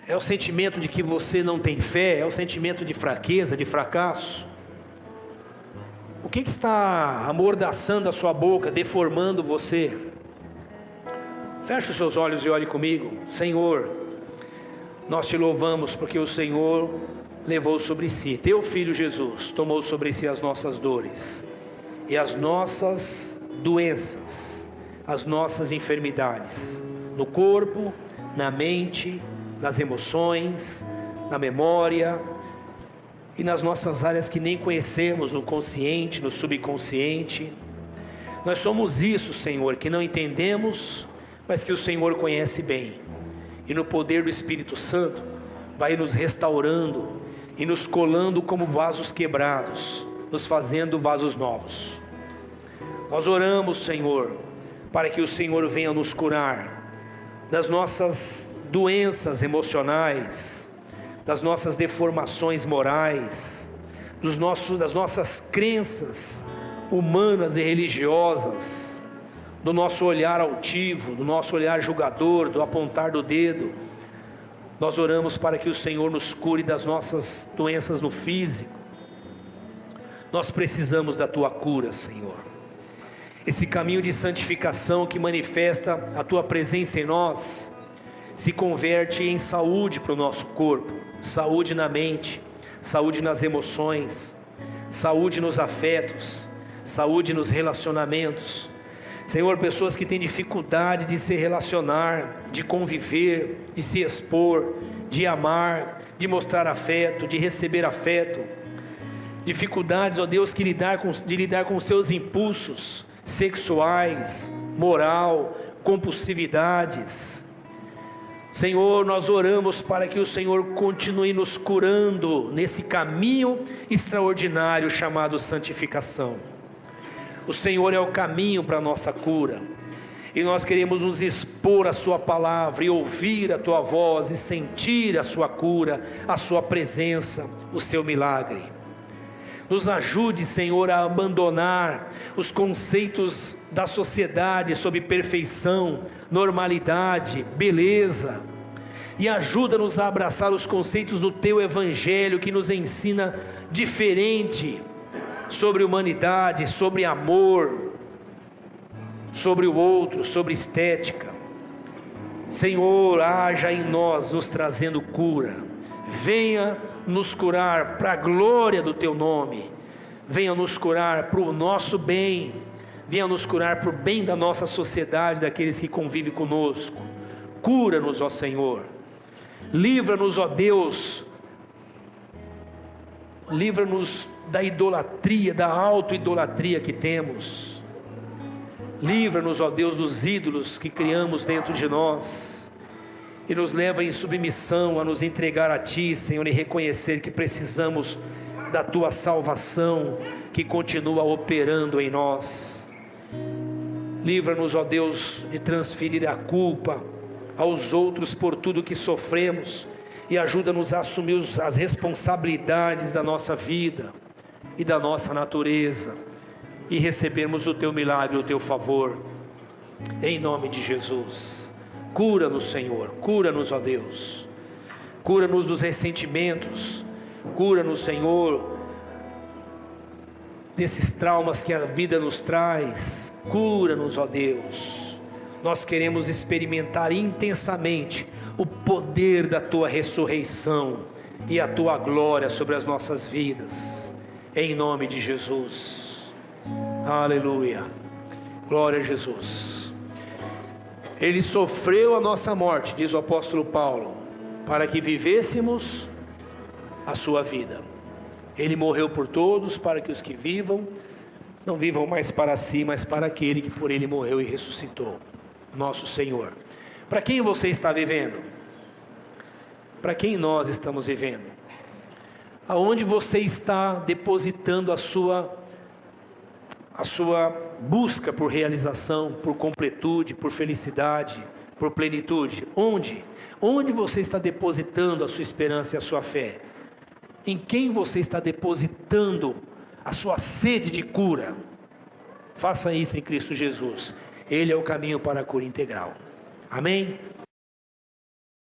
É o sentimento de que você não tem fé? É o sentimento de fraqueza, de fracasso? O que está amordaçando a sua boca, deformando você? Feche os seus olhos e olhe comigo. Senhor, nós te louvamos porque o Senhor levou sobre si, teu Filho Jesus tomou sobre si as nossas dores e as nossas doenças, as nossas enfermidades, no corpo, na mente, nas emoções, na memória e nas nossas áreas que nem conhecemos, no consciente, no subconsciente. Nós somos isso, Senhor, que não entendemos, mas que o Senhor conhece bem, e no poder do Espírito Santo vai nos restaurando e nos colando como vasos quebrados, nos fazendo vasos novos. Nós oramos, Senhor, para que o Senhor venha nos curar das nossas doenças emocionais, das nossas deformações morais, das nossas crenças humanas e religiosas, do nosso olhar altivo, do nosso olhar julgador, do apontar do dedo. Nós oramos para que o Senhor nos cure das nossas doenças no físico. Nós precisamos da tua cura, Senhor. Esse caminho de santificação que manifesta a tua presença em nós se converte em saúde para o nosso corpo, saúde na mente, saúde nas emoções, saúde nos afetos, saúde nos relacionamentos. Senhor, pessoas que têm dificuldade de se relacionar, de conviver, de se expor, de amar, de mostrar afeto, de receber afeto. Dificuldades, ó Deus, de lidar com seus impulsos sexuais, moral, compulsividades. Senhor, nós oramos para que o Senhor continue nos curando nesse caminho extraordinário chamado santificação. O Senhor é o caminho para a nossa cura, e nós queremos nos expor à sua palavra, e ouvir a tua voz, e sentir a sua cura, a sua presença, o seu milagre. Nos ajude, Senhor, a abandonar os conceitos da sociedade sobre perfeição, normalidade, beleza, e ajuda-nos a abraçar os conceitos do teu evangelho, que nos ensina diferente sobre humanidade, sobre amor, sobre o outro, sobre estética. Senhor, haja em nós, nos trazendo cura. Venha nos curar para a glória do teu nome. Venha nos curar para o nosso bem. Venha nos curar para o bem da nossa sociedade, daqueles que convivem conosco. Cura-nos, ó Senhor. Livra-nos, ó Deus. Livra-nos da idolatria, da auto-idolatria que temos. Livra-nos, ó Deus, dos ídolos que criamos dentro de nós. E nos leva em submissão a nos entregar a Ti, Senhor, e reconhecer que precisamos da Tua salvação, que continua operando em nós. Livra-nos, ó Deus, de transferir a culpa aos outros por tudo que sofremos, e ajuda-nos a assumir as responsabilidades da nossa vida e da nossa natureza, e recebermos o Teu milagre, o Teu favor, em nome de Jesus. Cura-nos, Senhor, cura-nos, ó Deus, cura-nos dos ressentimentos, cura-nos, Senhor, desses traumas que a vida nos traz. Cura-nos, ó Deus. Nós queremos experimentar intensamente o poder da Tua ressurreição e a Tua glória sobre as nossas vidas, em nome de Jesus. Aleluia, glória a Jesus. Ele sofreu a nossa morte, diz o apóstolo Paulo, para que vivêssemos a sua vida. Ele morreu por todos, para que os que vivam, não vivam mais para si, mas para aquele que por ele morreu e ressuscitou, nosso Senhor. Para quem você está vivendo? Para quem nós estamos vivendo? Aonde você está depositando a sua busca por realização, por completude, por felicidade, por plenitude? Onde? Onde você está depositando a sua esperança e a sua fé? Em quem você está depositando a sua sede de cura? Faça isso em Cristo Jesus. Ele é o caminho para a cura integral. Amém?